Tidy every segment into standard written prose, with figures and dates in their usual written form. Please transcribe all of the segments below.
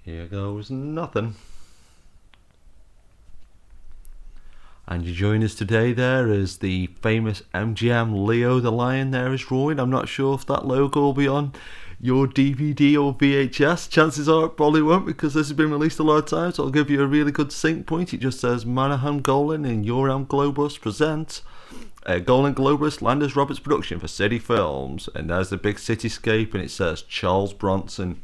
Here goes nothing. And you join us today there as the famous MGM Leo the Lion there is drawing. I'm not sure if that logo will be on your DVD or VHS. Chances are it probably won't, because this has been released a lot of times. So I'll give you a really good sync point. It just says Manahan Golan and Yoram Globus present Golan Globus Landis Roberts production for City Films. And there's the big cityscape, and it says Charles Bronson.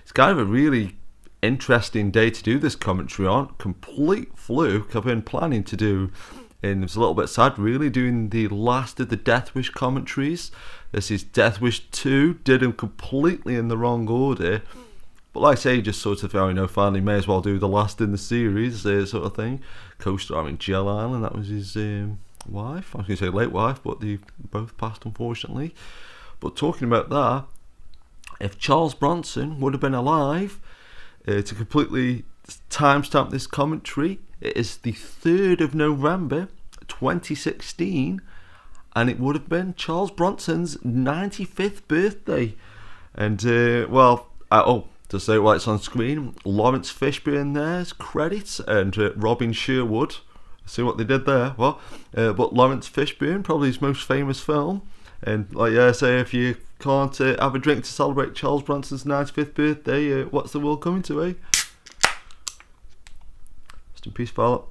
It's kind of a really interesting day to do this commentary on. Complete fluke. I've been planning to do, and it's a little bit sad really, doing the last of the Death Wish commentaries. This is Death Wish 2. Did them completely in the wrong order, but like I say, just sort of, finally may as well do the last in the series, sort of thing. Co-starring Jill Island, that was his wife. I was going to say late wife, but they both passed unfortunately. But talking about that, if Charles Bronson would have been alive to completely timestamp this commentary, it is the 3rd of November 2016, and it would have been Charles Bronson's 95th birthday. And to say why it's on screen, Lawrence Fishburne there's credits, and Robin Sherwood. See what they did there? Well, but Lawrence Fishburne, probably his most famous film. And like I say, if you can't have a drink to celebrate Charles Bronson's 95th birthday, what's the world coming to, eh? Rest in peace, fella.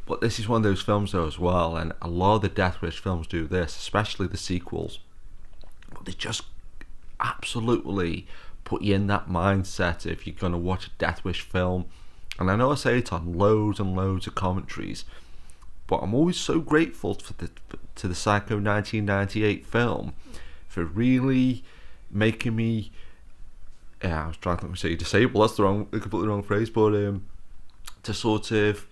But this is one of those films though as well, and a lot of the Death Wish films do this, especially the sequels. But they just absolutely put you in that mindset if you're going to watch a Death Wish film. And I know I say it on loads and loads of commentaries, but I'm always so grateful to the Psycho 1998 film for really making me, I was trying to say disabled, that's the completely wrong phrase, but to sort of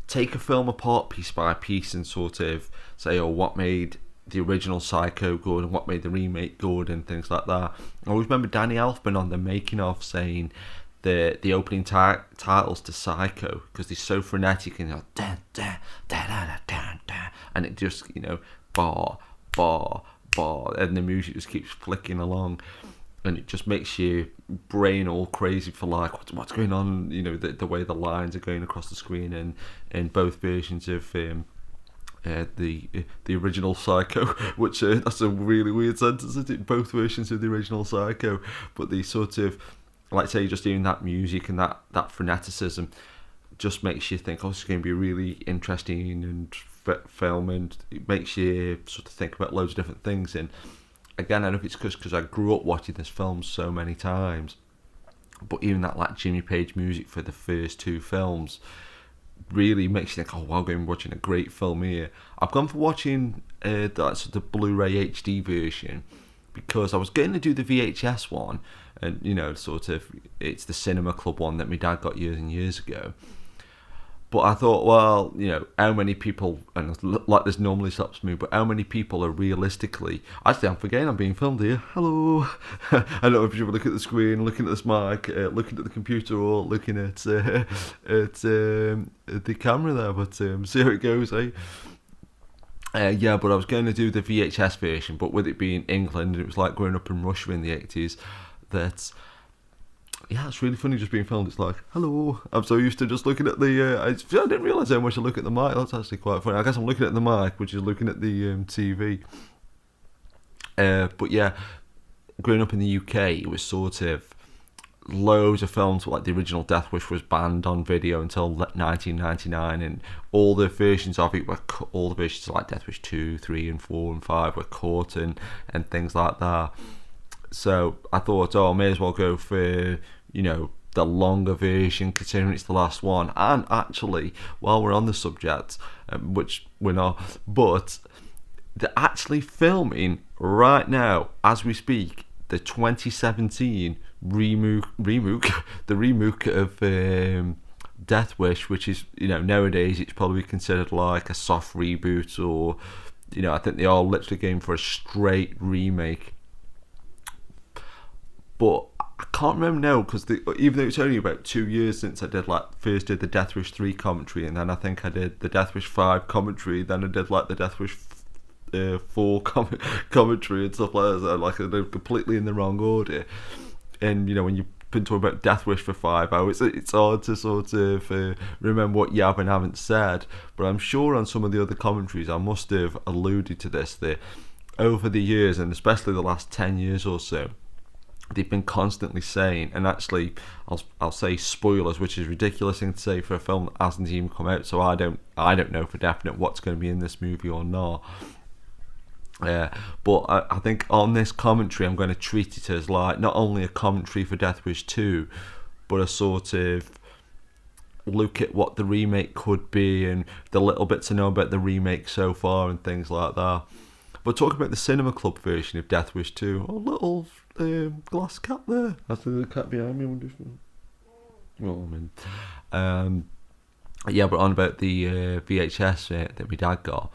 take a film apart piece by piece and sort of say, what made the original Psycho good and what made the remake good and things like that. I always remember Danny Elfman on the making of saying the opening titles to Psycho, because they're so frenetic and da, da, da, da, da, da, da, and it just bar, and the music just keeps flicking along, and it just makes your brain all crazy for like what's going on, the way the lines are going across the screen, and in both versions of the original Psycho, which that's a really weird sentence, isn't it? Both versions of the original Psycho, but the sort of, like say, just hearing that music and that freneticism just makes you think, this is going to be a really interesting and film, and it makes you sort of think about loads of different things. And again, I don't know if it's because I grew up watching this film so many times, but even that like Jimmy Page music for the first 2 films really makes you think, wow, I'm going to be watching a great film here. I've gone for watching the Blu-ray HD version because I was going to do the VHS one, and it's the Cinema Club one that my dad got years and years ago. But I thought, well, how many people, and like this normally stops me, but how many people are realistically, actually I'm forgetting I'm being filmed here, hello, I don't know if you look at the screen, looking at this mic, looking at the computer, or looking at the camera there, but see how it goes, eh? But I was going to do the VHS version, but with it being England, it was like growing up in Russia in the 80s, that, it's really funny just being filmed. It's like, hello, I'm so used to just looking at the, I didn't realise how much I look at the mic. That's actually quite funny. I guess I'm looking at the mic, which is looking at the TV. But yeah, growing up in the UK, it was sort of loads of films, like the original Death Wish was banned on video until 1999, and all the versions of it were, all the versions of like Death Wish 2, 3 and 4 and 5 were caught and things like that. So I thought, I may as well go for, the longer version, considering it's the last one. And actually, while we're on the subject, which we're not, but they're actually filming right now, as we speak, the 2017 remake of Death Wish, which is, nowadays it's probably considered like a soft reboot, or, I think they are literally going for a straight remake. But I can't remember now, because even though it's only about 2 years since I first did the Death Wish 3 commentary, and then I think I did the Death Wish 5 commentary, then I did like the Death Wish 4 commentary and stuff like that, like they're completely in the wrong order. And when you've been talking about Death Wish for 5 hours, it's hard to sort of remember what you have and haven't said. But I'm sure on some of the other commentaries I must have alluded to this, that over the years, and especially the last 10 years or so, they've been constantly saying, and actually I'll say spoilers, which is a ridiculous thing to say for a film that hasn't even come out, so I don't know for definite what's going to be in this movie or not. But I think on this commentary I'm going to treat it as like not only a commentary for Death Wish 2, but a sort of look at what the remake could be and the little bit to know about the remake so far and things like that. But talking about the Cinema Club version of Death Wish 2, a little glass cat there. That's the cat behind me. Yeah, but on about the VHS that my dad got.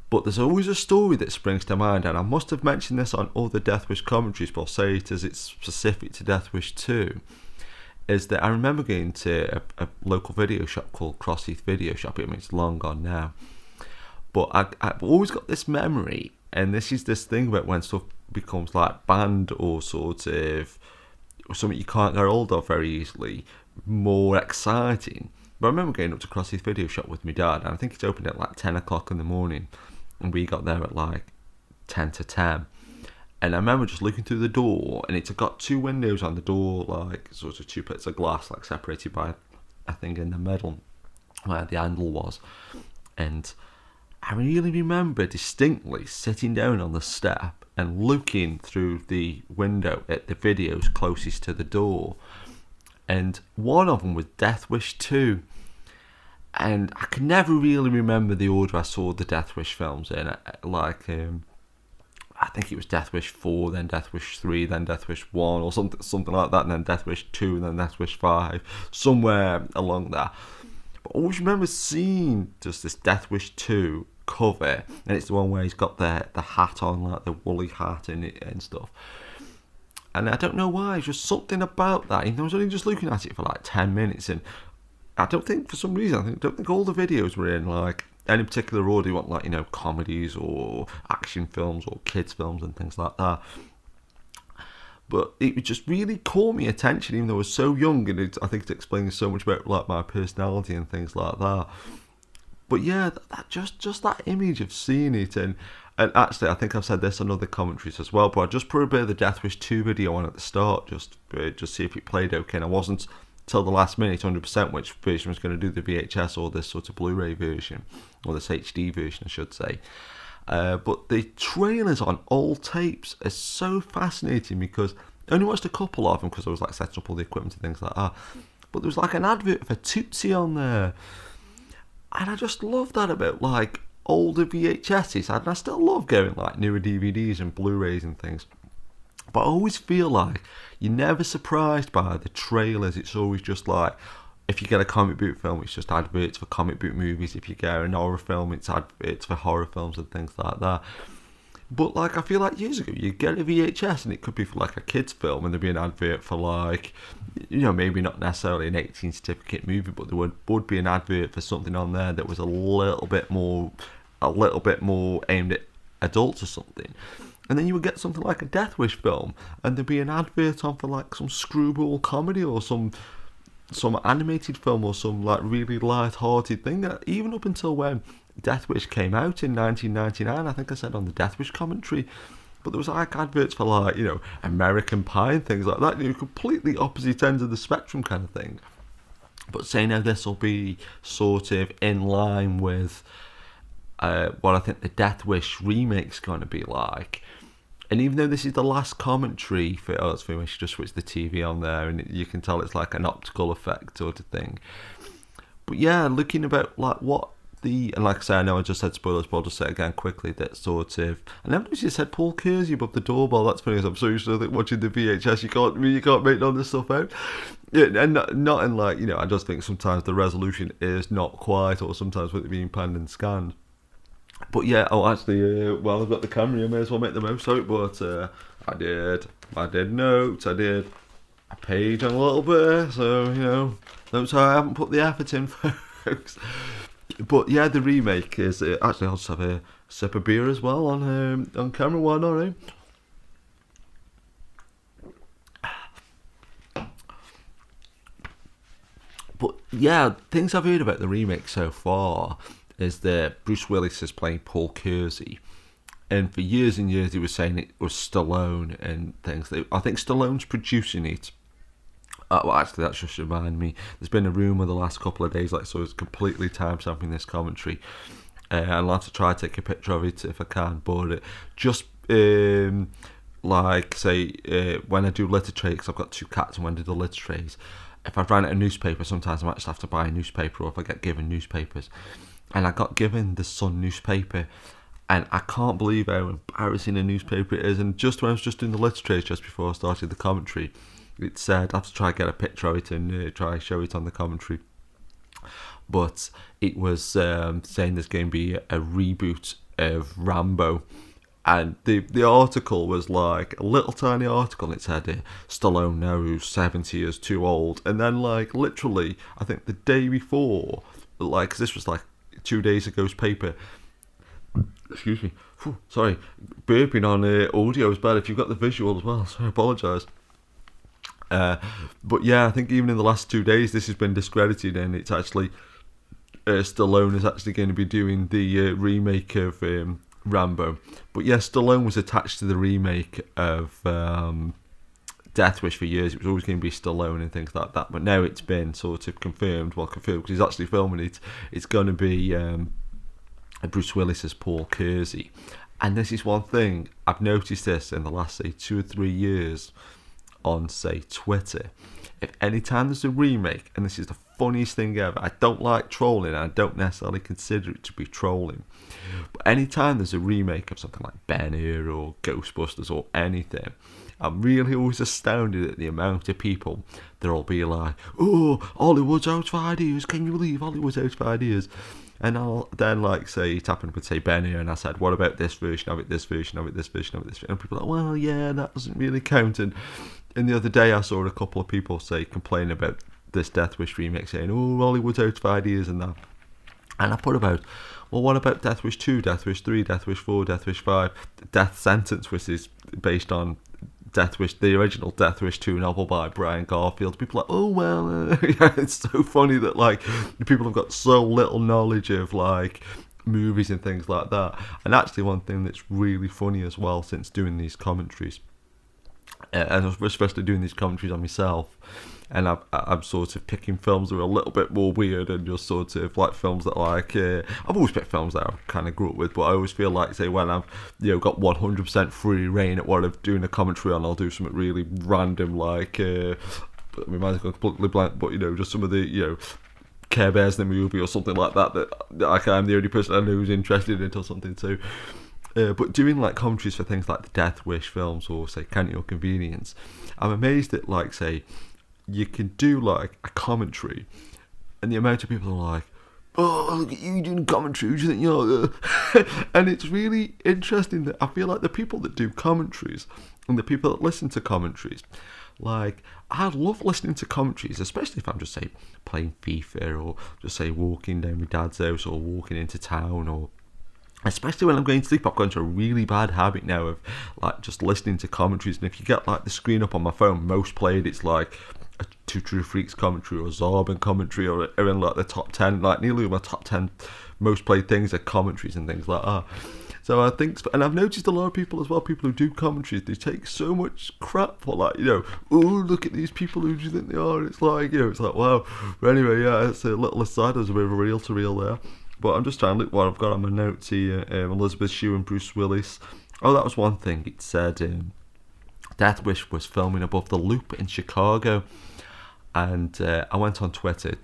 But there's always a story that springs to mind, and I must have mentioned this on other Death Wish commentaries, but I'll say it as it's specific to Death Wish 2, is that I remember going to a local video shop called Crossheath Video Shop. I mean, it's long gone now. But I've always got this memory, and this is this thing about when stuff becomes like banned or sort of something you can't get hold of very easily, more exciting. But I remember going up to Crossheath Video Shop with my dad, and I think it opened at like 10 o'clock in the morning, and we got there at like 10 to 10. And I remember just looking through the door, and it's got 2 windows on the door, like sort of 2 bits of glass, like separated by a thing in the middle where the handle was. And I really remember distinctly sitting down on the step and looking through the window at the videos closest to the door. And one of them was Death Wish 2. And I can never really remember the order I saw the Death Wish films in. Like, I think it was Death Wish 4, then Death Wish 3, then Death Wish 1, or something like that, and then Death Wish 2, and then Death Wish 5, somewhere along there. But I always remember seeing just this Death Wish 2 cover, and it's the one where he's got the hat on, like the woolly hat and stuff. And I don't know why, it's just something about that. I was only just looking at it for like 10 minutes, and I don't think, for some reason, I don't think all the videos were in like any particular order. You want like, comedies or action films or kids films and things like that. But it just really caught me attention, even though I was so young, and I think it explains so much about like my personality and things like that. But yeah, that just that image of seeing it, and actually I think I've said this on other commentaries as well, but I just put a bit of the Death Wish 2 video on at the start, just see if it played okay, and I wasn't till the last minute 100% which version was going to do, the VHS or this sort of Blu-ray version, or this HD version I should say. But the trailers on all tapes are so fascinating, because I only watched a couple of them because I was like setting up all the equipment and things like that, but there was like an advert for Tootsie on there. And I just love that about like older VHSs, and I still love going like newer DVDs and Blu-rays and things. But I always feel like you're never surprised by the trailers. It's always just like, if you get a comic book film, it's just adverts for comic book movies. If you get an horror film, it's adverts for horror films and things like that. But like, I feel like years ago, you get a VHS and it could be for like a kid's film, and there'd be an advert for like, maybe not necessarily an 18 certificate movie, but there would be an advert for something on there that was a little bit more aimed at adults or something. And then you would get something like a Death Wish film, and there'd be an advert on for like some screwball comedy or some animated film or some like really light-hearted thing. Even up until when Death Wish came out in 1999, I think I said on the Death Wish commentary, but there was like adverts for like, American Pie and things like that, completely opposite ends of the spectrum kind of thing. But saying now this will be sort of in line with what I think the Death Wish remake's going to be like. And even though this is the last commentary for we should just switch the TV on there, and you can tell it's like an optical effect sort of thing. But yeah, looking about like what and like I say, I know I just said spoilers, but I'll just say it again quickly, that sort of, I never noticed you said Paul Kersey above the doorbell. That's funny, because I'm so used to watching the VHS, you can't make none of this stuff out. Yeah, and not in like, I just think sometimes the resolution is not quite, or sometimes with it being panned and scanned. But yeah, actually, while I've got the camera, I may as well make the most of it. But I did notes, I did a page on a little bit, so notes how I haven't put the effort in, folks. But yeah, the remake is actually, I'll just have a sip of beer as well on camera. Why not, eh? But yeah, things I've heard about the remake so far is that Bruce Willis is playing Paul Kersey. And for years and years he was saying it was Stallone and things. I think Stallone's producing it. Well, actually, that's just reminded me. There's been a rumour the last couple of days, so it's completely time-stamping this commentary. I'll have to try to take a picture of it if I can. But just when I do litter trays, because I've got 2 cats, and when I do the litter trays, if I run out of newspaper, sometimes I might just have to buy a newspaper, or if I get given newspapers. And I got given the Sun newspaper, and I can't believe how embarrassing a newspaper it is. And just when I was just doing the litter trays, just before I started the commentary, it said, I have to try and get a picture of it and try and show it on the commentary. But it was saying there's going to be a reboot of Rambo. And the article was like a little tiny article. It said, Stallone now who's 70 is too old. And then literally, I think the day before, because this was 2 days ago's paper. Excuse me. Sorry. Burping on audio is bad if you've got the visual as well. So I apologise. But yeah, I think even in the last 2 days, this has been discredited, and it's actually Stallone is actually going to be doing the remake of Rambo. But yeah, Stallone was attached to the remake of Death Wish for years. It was always going to be Stallone and things like that. But now it's been sort of confirmed because he's actually filming it. It's going to be Bruce Willis as Paul Kersey. And this is one thing, I've noticed this in the last, say, 2 or 3 years on, say, Twitter. If any time there's a remake, and this is the funniest thing ever, I don't like trolling, I don't necessarily consider it to be trolling, but any time there's a remake of something like Ben-Hur or Ghostbusters or anything, I'm really always astounded at the amount of people that'll be like, oh, Hollywood's out of ideas, can you believe Hollywood's out of ideas? And I'll then say it happened with, say, Ben-Hur, and I said, what about this version of it, this version of it, this version of it, this version? And people are like, well, yeah, that doesn't really count. And the other day I saw a couple of people complain about this Death Wish remake, saying, oh, Hollywood's out of ideas and that. And I put about, well, what about Death Wish 2, Death Wish 3, Death Wish 4, Death Wish 5, Death Sentence, which is based on Death Wish, the original Death Wish 2 novel by Brian Garfield. People are like, oh, well, yeah, it's so funny that people have got so little knowledge of movies and things like that. And actually one thing that's really funny as well, since doing these commentaries, and especially doing these commentaries on myself, and I'm sort of picking films that are a little bit more weird and just sort of films that I've always picked films that I kind of grew up with, but I always feel say when I've got 100% free reign at what I'm doing a commentary on, I'll do something really random my mind's gone completely blank, but just some of the Care Bears in the movie or something like that I'm the only person I know who's interested in it or something too. But doing commentaries for things like the Death Wish films or say Count Your Convenience, I'm amazed that say you can do a commentary and the amount of people are like, oh, look at you doing commentary, who do you think you're? And it's really interesting that I feel like the people that do commentaries and the people that listen to commentaries, I love listening to commentaries, especially if I'm just say playing FIFA or just say walking down my dad's house or walking into town, or especially when I'm going to sleep. I've gone into a really bad habit now of just listening to commentaries, and if you get the screen up on my phone, most played it's a Two True Freaks commentary or a Zarbin commentary, or in the top 10, nearly my top 10 most played things are commentaries and things like that. So I think, and I've noticed a lot of people as well, people who do commentaries, they take so much crap for oh, look at these people, who do you think they are? And it's it's wow. But anyway, yeah, it's a little aside, there's a bit of a reel to reel there. But I'm just trying to look what I've got on my notes here. Elizabeth Shue and Bruce Willis. Oh, that was one thing. It said Death Wish was filming above the Loop in Chicago. And I went on Twitter,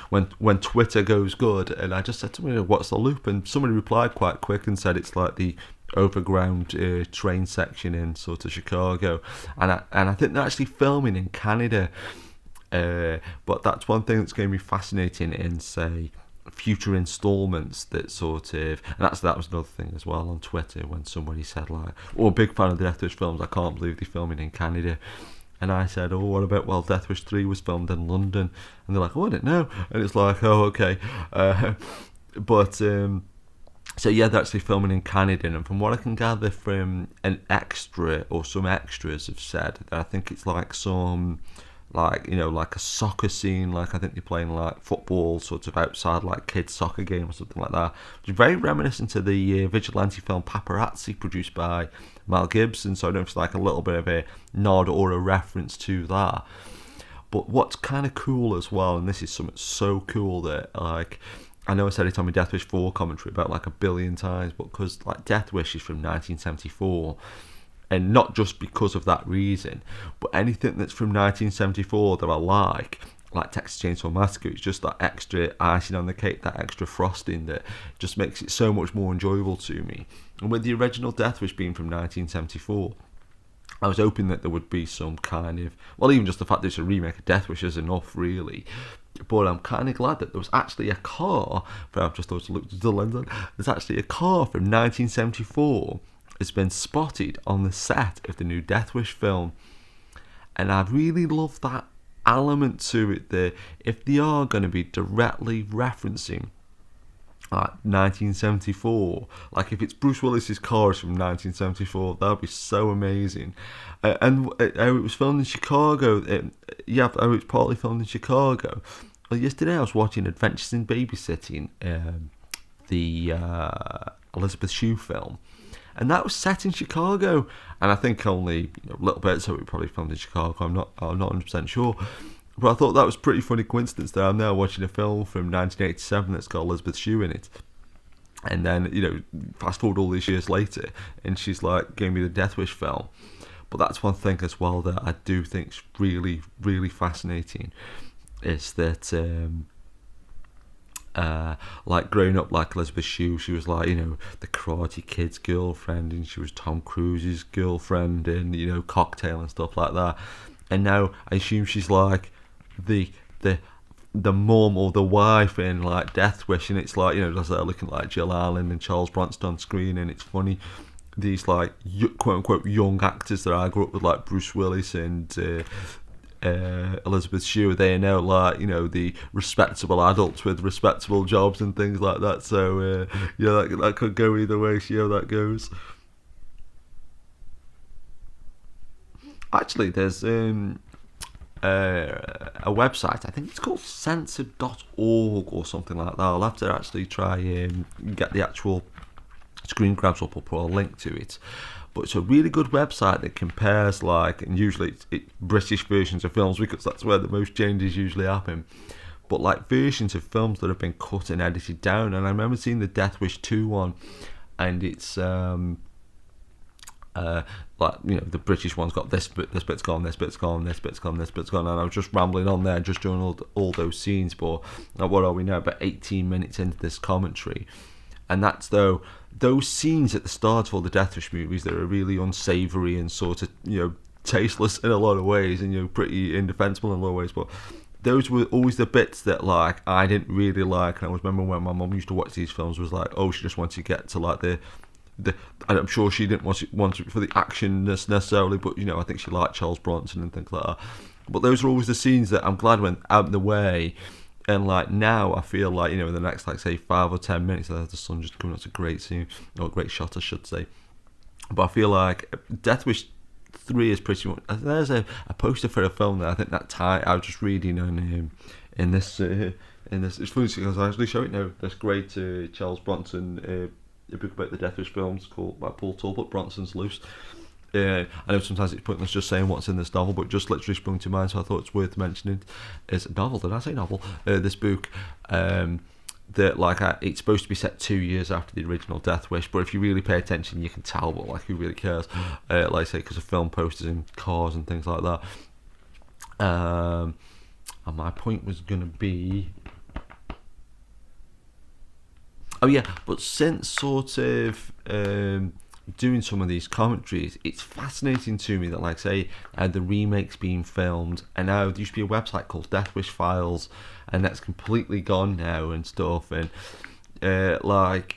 when Twitter goes good, and I just said to me, what's the Loop? And somebody replied quite quick and said it's the overground train section in sort of Chicago. And I think they're actually filming in Canada. But that's one thing that's going to be fascinating in, say, future installments, that sort of, and that was another thing as well on Twitter when somebody said big fan of the Death Wish films, I can't believe they're filming in Canada. And I said, oh, what about, Death Wish 3 was filmed in London. And they're like, oh, I didn't know. And it's oh, okay. But So yeah, they're actually filming in Canada, and from what I can gather from an extra or some extras have said, that I think it's like some, like, you know, like a soccer scene, like I think they're playing like football sort of outside, like kids soccer game or something like that, which is very reminiscent to the vigilante film Paparazzi, produced by Mel Gibson. So I don't know if it's like a little bit of a nod or a reference to that. But what's kind of cool as well, and this is something so cool that, like, I know I said it on my Death Wish 4 commentary about like a billion times, but because like Death Wish is from 1974, and not just because of that reason, but anything that's from 1974 that I like Texas Chainsaw Massacre, it's just that extra icing on the cake, that extra frosting that just makes it so much more enjoyable to me. And with the original Death Wish being from 1974, I was hoping that there would be some kind of, well, even just the fact that it's a remake of Death Wish is enough, really. But I'm kind of glad that there was actually a car, I've just always looked at the lens on, there's actually a car from 1974 has been spotted on the set of the new Death Wish film. And I really love that element to it, that if they are going to be directly referencing like 1974, like if it's Bruce Willis's cars from 1974, that would be so amazing. And how it was filmed in Chicago, how it's partly filmed in Chicago. Well, yesterday I was watching Adventures in Babysitting, the Elizabeth Shue film, and that was set in Chicago. And I think only a little bit, so it probably filmed in Chicago. I'm not 100% sure. But I thought that was a pretty funny coincidence that I'm now watching a film from 1987 that's got Elizabeth Shue in it. And then, you know, fast forward all these years later, and she's like giving me the Death Wish film. But that's one thing as well that I do think is really, really fascinating, is that, like growing up like Elizabeth Shue, she was like, you know, the Karate Kid's girlfriend, and she was Tom Cruise's girlfriend, and, you know, Cocktail and stuff like that. And now I assume she's like the mum or the wife in like Death Wish, and it's like, you know, just like looking like Jill Allen and Charles Bronson on screen. And it's funny, these like quote unquote young actors that I grew up with, like Bruce Willis and Elizabeth Shue, they are now like, you know, the respectable adults with respectable jobs and things like that. So yeah, that could go either way. See how that goes. Actually, there's a website, I think it's called censored.org or something like that. I'll have to actually try and get the actual screen grabs up or put a link to it. But it's a really good website that compares, like, and usually it's British versions of films, because that's where the most changes usually happen. But like versions of films that have been cut and edited down. And I remember seeing the Death Wish 2 one, and it's like, you know, the British one's got this bit's gone, this bit's gone, this bit's gone, this bit's gone, and I was just rambling on there, just doing all those scenes. But what are we now, about 18 minutes into this commentary, and that's those scenes at the start of all the Death Wish movies that are really unsavoury and sort of, you know, tasteless in a lot of ways, and, you know, pretty indefensible in a lot of ways. But those were always the bits that, like, I didn't really like. And I always remember when my mum used to watch these films, was like, oh, she just wanted to get to like the I'm sure she didn't want it for the action necessarily, but, you know, I think she liked Charles Bronson and things like that. But those are always the scenes that I'm glad went out of the way. And like now I feel like, you know, in the next, like, say 5 or 10 minutes, the sun just coming up, it's a great scene, or a great shot I should say. But I feel like Death Wish 3 is pretty much, there's a poster for a film that I think that I was just reading on in this, it's funny because I actually show it now, this great Charles Bronson a book about the Death Wish films called by Paul Talbot, Bronson's Loose. I know sometimes it's pointless just saying what's in this novel, but just literally sprung to mind, so I thought it's worth mentioning. It's a novel, did I say novel? This book, that, like, it's supposed to be set 2 years after the original Death Wish, but if you really pay attention, you can tell, but, like, who really cares? Like I say, because of film posters and cars and things like that. And my point was going to be... Oh yeah, but since sort of doing some of these commentaries, it's fascinating to me that, like, say, the remake's being filmed, and now there used to be a website called Death Wish Files, and that's completely gone now and stuff, and like,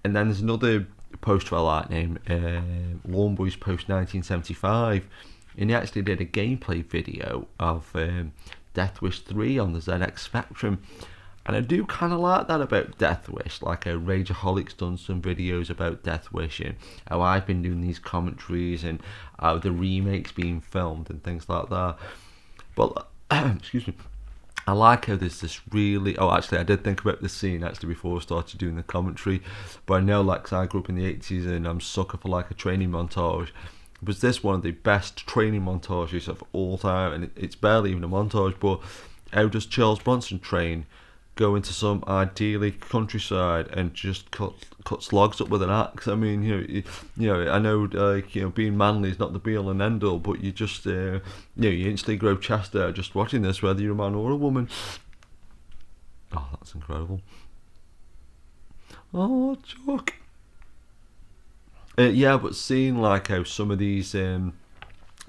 and then there's another poster I like named Lawn Boys Post 1975, and he actually did a gameplay video of Death Wish 3 on the ZX Spectrum. And I do kind of like that about Death Wish. Like, Rageaholic's done some videos about Death Wish and how I've been doing these commentaries and how the remake's being filmed and things like that. But, excuse me, I like how there's this really... Oh, actually, I did think about this scene, actually, before I started doing the commentary. But I know, like, 'cause I grew up in the 80s and I'm sucker for, like, a training montage. Was this one of the best training montages of all time? And it's barely even a montage, but how does Charles Bronson train? Go into some ideally countryside and just cut logs up with an axe. I mean, I know, being manly is not the be all and end all, but you just, you instantly grow chest hair just watching this, whether you're a man or a woman. Oh, that's incredible. Oh, Chuck. Yeah, but seeing like how some of these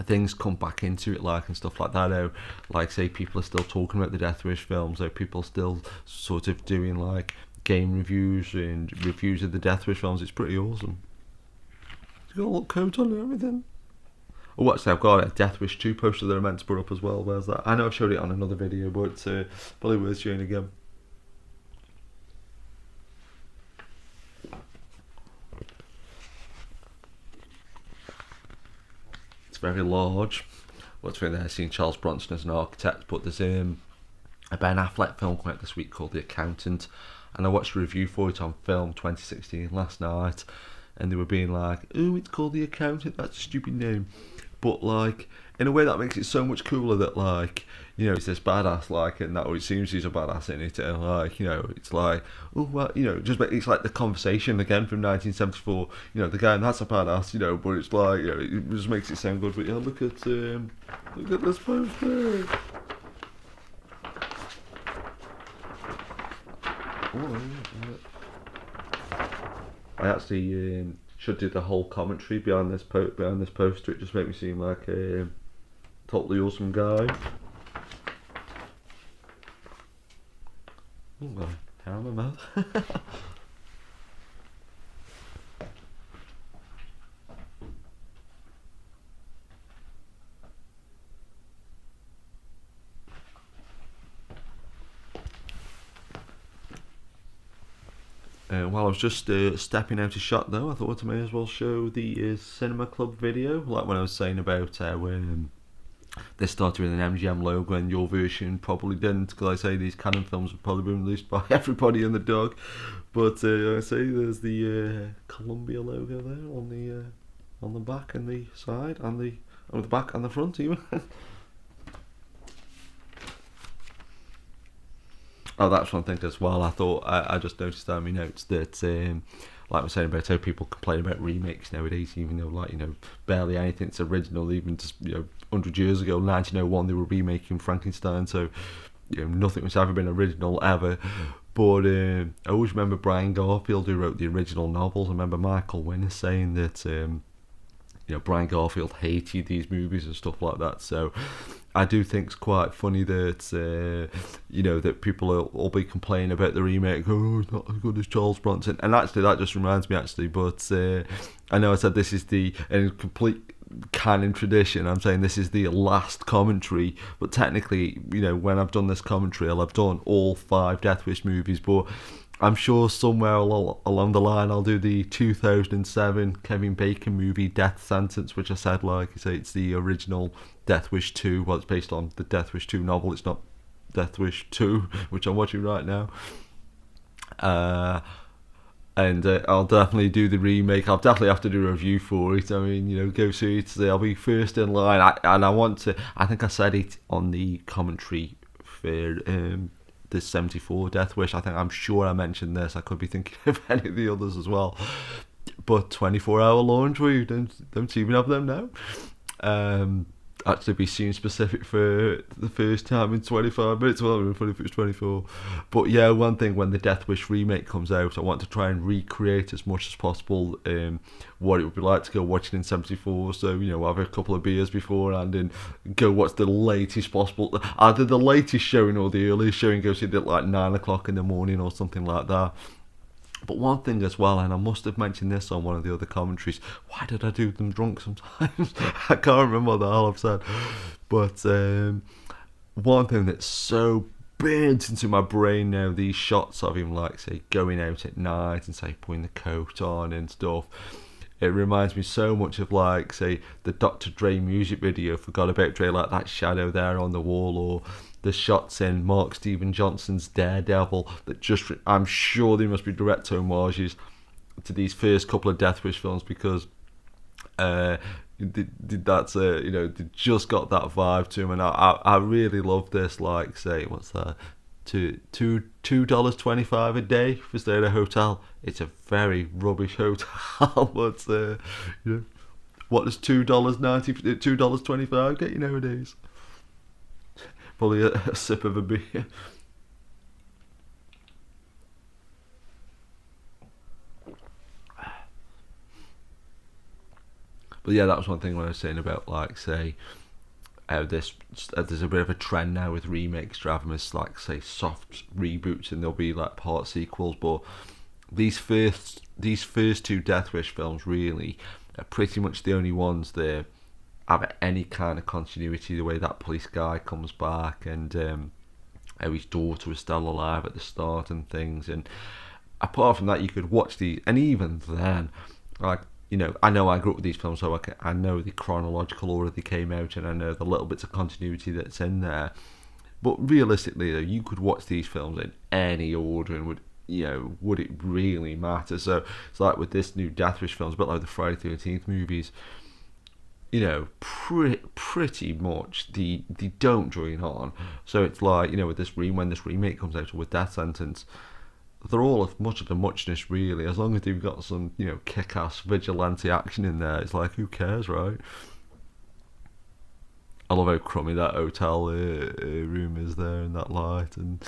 things come back into it, like, and stuff like that, how, like, say, people are still talking about the Death Wish films, how people are still sort of doing like game reviews and reviews of the Death Wish films. It's pretty awesome. It's got a little coat on and everything. Oh, actually, I've got a Death Wish 2 poster that I meant to put up as well. Where's that? I know I've showed it on another video, but it's probably worth showing again. Very large. What's really there, seeing Charles Bronson as an architect, but there's a Ben Affleck film coming out this week called The Accountant, and I watched a review for it on Film 2016 last night, and they were being like, oh, it's called The Accountant, that's a stupid name, but like, in a way that makes it so much cooler that, like, he's this badass, like, and that it seems he's a badass in it, and like, it's like, oh, well, just it's like the conversation again from 1974, the guy, and that's a badass, but it's like, it just makes it sound good. But yeah, look at this poster. I actually should do the whole commentary behind this poster. It just makes me seem like a totally awesome guy. Oh, hair on my mouth. While I was just stepping out of shot, though, I thought I may as well show the Cinema Club video, like when I was saying about when they started with an MGM logo and your version probably didn't, because I say these Canon films have probably been released by everybody and the dog. But I say there's the Columbia logo there on the back and the side, and the back and the front even. Oh, that's one thing as well. I thought I just noticed on my notes that like I was saying about how people complain about remakes nowadays, even though, like, barely anything's original. Even just 100 years ago, 1901, they were remaking Frankenstein, so nothing was ever been original ever. But I always remember Brian Garfield, who wrote the original novels. I remember Michael Winner saying that Brian Garfield hated these movies and stuff like that. So I do think it's quite funny that that people will all be complaining about the remake. Oh, it's not as good as Charles Bronson. And actually, that just reminds me, but I know I said this is in complete canon tradition. I'm saying this is the last commentary, but technically, when I've done this commentary, I'll have done all 5 Death Wish movies. But I'm sure somewhere along the line I'll do the 2007 Kevin Bacon movie Death Sentence, which I said, like I say, it's the original Death Wish 2. Well, it's based on the Death Wish 2 novel. It's not Death Wish 2, which I'm watching right now. And I'll definitely do the remake. I'll definitely have to do a review for it. I mean, go see it. I'll be first in line. I think I said it on the commentary for the 74 Death Wish. I'm sure I mentioned this. I could be thinking of any of the others as well. But 24-hour launch, we don't even have them now. Actually be scene specific for the first time in 25 minutes. Well, I'm funny if it was 24. But yeah, one thing, when the Death Wish remake comes out, I want to try and recreate as much as possible what it would be like to go watch it in 74. So, have a couple of beers beforehand and go watch the latest possible, either the latest showing or the earliest showing, go see it at like 9 o'clock in the morning or something like that. But one thing as well, and I must have mentioned this on one of the other commentaries, why did I do them drunk sometimes? I can't remember what the hell I've said. But one thing that's so burnt into my brain now, these shots of him, like, say, going out at night and, say, putting the coat on and stuff. It reminds me so much of, like, say, the Dr. Dre music video, Forgot About Dre, like that shadow there on the wall, or the shots in Mark Steven Johnson's Daredevil, that just, I'm sure they must be direct homages to these first couple of Death Wish films, because that's they just got that vibe to them, and I really love this. Like, say, what's that? $2.25 a day for staying at a hotel. It's a very rubbish hotel, but what does $2.25 get you nowadays? Probably a sip of a beer. But yeah, that was one thing when I was saying about, like, say, there's a bit of a trend now with remakes to have them as, like, say, soft reboots, and there'll be like part sequels. But these first two Death Wish films really are pretty much the only ones that have any kind of continuity. The way that police guy comes back, and how his daughter was still alive at the start and things. And apart from that, you could watch these, and even then, like, I know I grew up with these films, so I know the chronological order they came out, and I know the little bits of continuity that's in there. But realistically, though, you could watch these films in any order, and would it really matter? So it's like with this new Death Wish films, a bit like the Friday the 13th movies. Pretty much they don't join on. So it's like, with when this remake comes out, or with Death Sentence, they're all of much of a muchness, really. As long as they've got some, kick-ass vigilante action in there, it's like, who cares, right? I love how crummy that hotel room is there in that light, and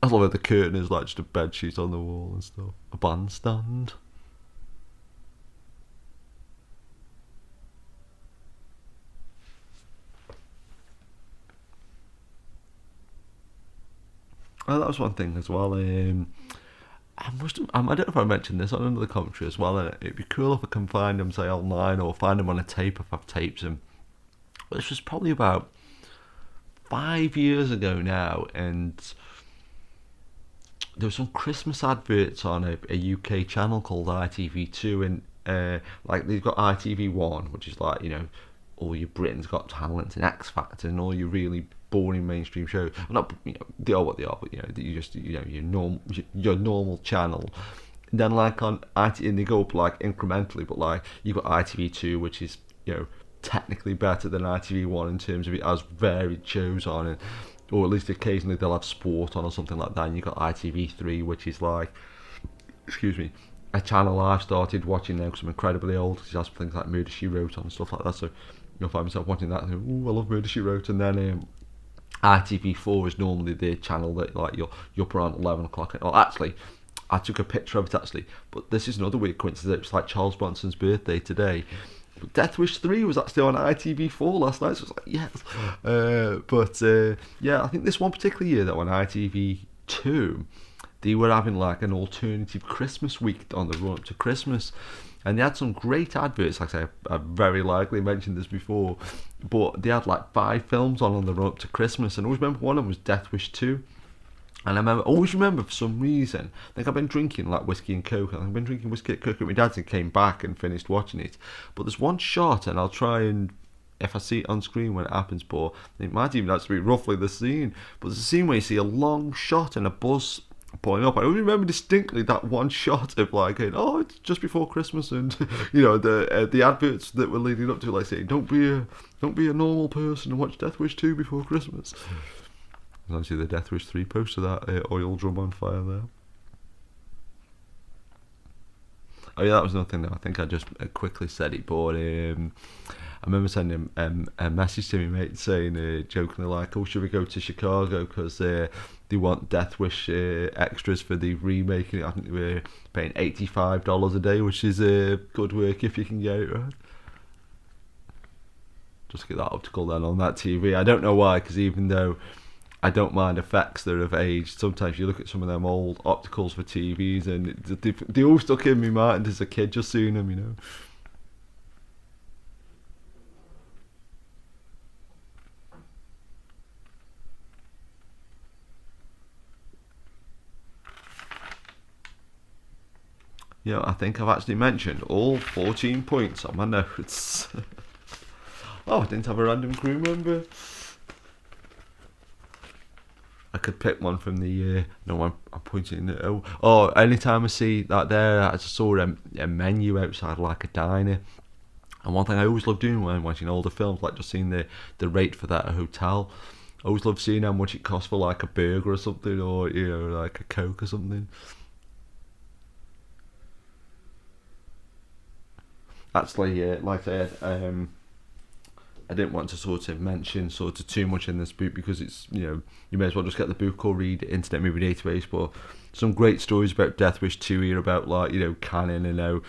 I love how the curtain is like just a bed sheet on the wall and stuff. A bandstand. Well, that was one thing as well. I don't know if I mentioned this on another commentary as well, and it'd be cool if I can find them, say, online, or find them on a tape if I've taped them. But this was probably about 5 years ago now, and there were some Christmas adverts on a UK channel called ITV2, and like, they've got ITV1, which is like, all your Britain's Got Talent and X Factor and all your really boring mainstream shows. Well, not, they are what they are, but you just, your normal channel. And then, like, on and they go up, like, incrementally, but like, you've got ITV2, which is technically better than ITV1 in terms of it has varied shows on it, or at least occasionally they'll have sport on or something like that. And you've got ITV3, which is like, excuse me, a channel I've started watching now because I'm incredibly old, because it has things like Murder She Wrote on and stuff like that. So you'll find myself watching that and ooh, I love Murder She Wrote. And then ITV4 is normally the channel that, like, you'll put on at 11 o'clock. Well, actually, I took a picture of it, actually, but this is another weird coincidence. It's like Charles Bronson's birthday today. But Death Wish 3 was actually on ITV4 last night, so I was like, yes. Yeah, I think this one particular year, that on ITV2, they were having like an alternative Christmas week on the run up to Christmas, and they had some great adverts. Like I say, I very likely mentioned this before, but they had like 5 films on the run up to Christmas, and I always remember one of them was Death Wish 2. And I always remember, for some reason, I think I've been drinking like whiskey and coke. I've been drinking whiskey and coke at my dad's and came back and finished watching it. But there's one shot, and I'll try and, if I see it on screen when it happens, but it might even actually be roughly the scene. But there's a scene where you see a long shot and a bus pulling up. I only remember distinctly that one shot of, like, oh, it's just before Christmas, and the adverts that were leading up to, like, saying, don't be a normal person and watch Death Wish 2 before Christmas. Obviously the Death Wish 3 poster, that oil drum on fire there. Oh yeah, that was another thing that I think I just quickly said it, but I remember sending a message to my mate saying, jokingly, like, oh, should we go to Chicago because they want Death Wish extras for the remake. I think they were paying $85 a day, which is good work if you can get it, right? Just get that optical then on that TV. I don't know why, because even though I don't mind effects that are of age, sometimes you look at some of them old opticals for TVs and they all stuck in my mind as a kid just seeing them, I think I've actually mentioned all 14 points on my notes. Oh, I didn't have a random crew member. I could pick one from the. No, I'm pointing at. Anytime I see that there, I just saw a menu outside like a diner. And one thing I always love doing when watching older films, like just seeing the rate for that at a hotel. I always love seeing how much it costs for like a burger or something, or like a Coke or something. Actually, like I said, I didn't want to sort of mention sort of too much in this book because it's you may as well just get the book or read Internet Movie Database. But some great stories about Death Wish 2 here about like canon and how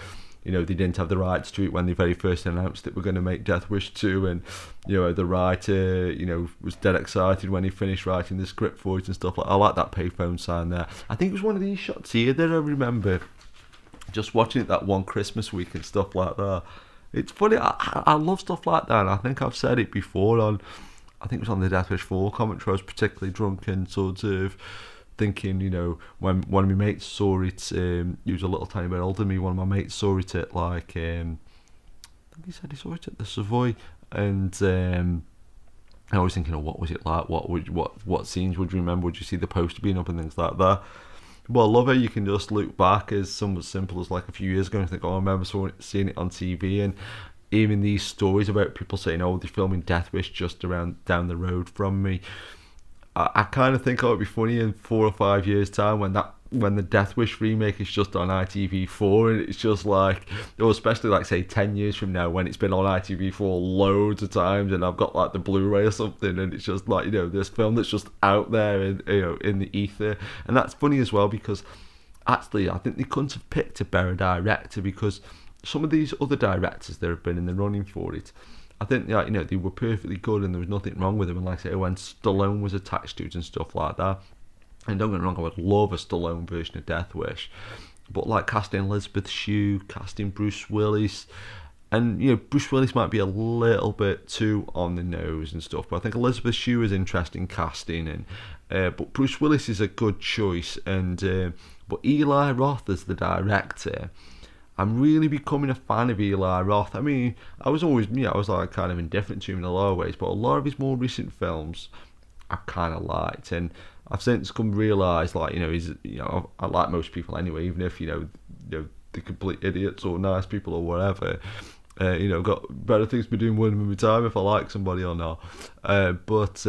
they didn't have the rights to it when they very first announced that we're going to make Death Wish 2, and the writer was dead excited when he finished writing the script for it and stuff like. I like that payphone sign there. I think it was one of these shots here that I remember just watching it that one Christmas week and stuff like that. It's funny, I love stuff like that, and I think I've said it before I think it was on the Death Wish 4 commentary. I was particularly drunk and sort of thinking, when one of my mates saw it, he was a little tiny bit older than me, one of my mates saw it at like, I think he said he saw it at the Savoy, and I was thinking, what was it like, what scenes would you remember, would you see the poster being up and things like that. Well, I love how you can just look back as something as simple as like a few years ago and think, I remember seeing it on TV, and even these stories about people saying, they're filming Death Wish just down the road from me. I kind of think it would be funny in 4 or 5 years' time when the Death Wish remake is just on ITV4, and it's just like, or especially like say 10 years from now when it's been on ITV4 loads of times, and I've got like the Blu-ray or something, and it's just like this film that's just out there in the ether. And that's funny as well because actually I think they couldn't have picked a better director, because some of these other directors that have been in the running for it, I think they were perfectly good and there was nothing wrong with them. And like I say, when Stallone was attached to it and stuff like that, and don't get me wrong, I would love a Stallone version of Death Wish, but like casting Elizabeth Shue, casting Bruce Willis, and Bruce Willis might be a little bit too on the nose and stuff, but I think Elizabeth Shue is interesting casting, and but Bruce Willis is a good choice, and but Eli Roth as the director, I'm really becoming a fan of Eli Roth. I mean, I was always, I was like kind of indifferent to him in a lot of ways, but a lot of his more recent films I kind of liked, and I've since come to realise, like, he's, I like most people anyway, even if, they're complete idiots or nice people or whatever. Got better things to be doing with my time if I like somebody or not. But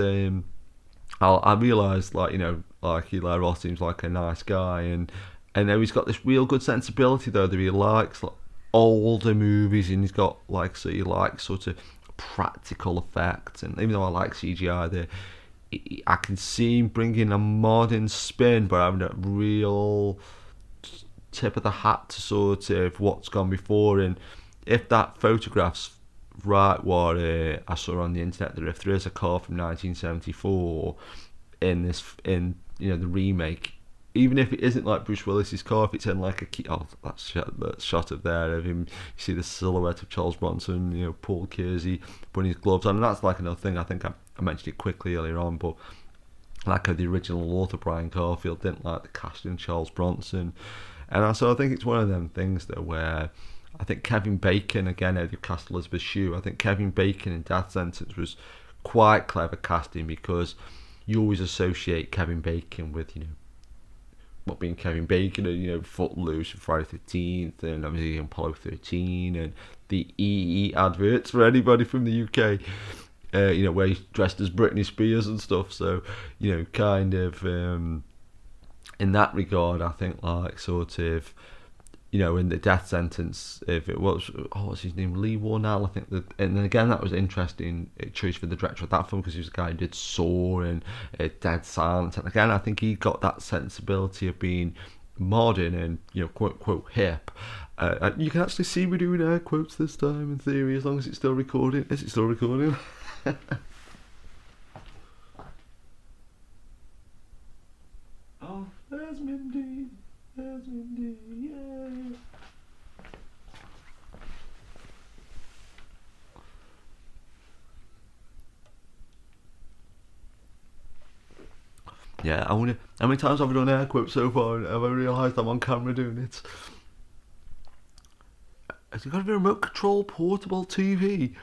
I realised, like, like Eli Roth seems like a nice guy, and now he's got this real good sensibility though that he likes like older movies, and he's got like, so he likes sort of practical effects, and even though I like CGI, I can see him bringing a modern spin, but having a real tip of the hat to sort of what's gone before. And if that photograph's right, what I saw on the internet, that if there is a car from 1974 in the remake, even if it isn't like Bruce Willis's car, if it's in like that shot of there of him, you see the silhouette of Charles Bronson, Paul Kersey putting his gloves on, and that's like another thing. I think I mentioned it quickly earlier on, but like how the original author Brian Garfield didn't like the casting of Charles Bronson, and so I think it's one of them things that where I think Kevin Bacon, again, how they cast Elizabeth Shue, I think Kevin Bacon in Death Sentence was quite clever casting, because you always associate Kevin Bacon with what being Kevin Bacon, and Footloose and Friday the 13th, and obviously Apollo 13, and the EE adverts for anybody from the UK, where he's dressed as Britney Spears and stuff. So kind of in that regard, I think like sort of in the Death Sentence, if it was, what's his name, Lee Warnell, I think that, and then again that was an interesting choice for the director of that film, because he was a guy who did Saw and Dead Silence, and again I think he got that sensibility of being modern and quote quote hip. You can actually see me doing air quotes this time in theory, as long as it's still recording. Is it still recording? Oh, there's Mindy. There's Mindy, yeah. Yeah, I wonder how many times have I done air quotes so far, and have I realised I'm on camera doing it? has it got to be a remote control portable TV?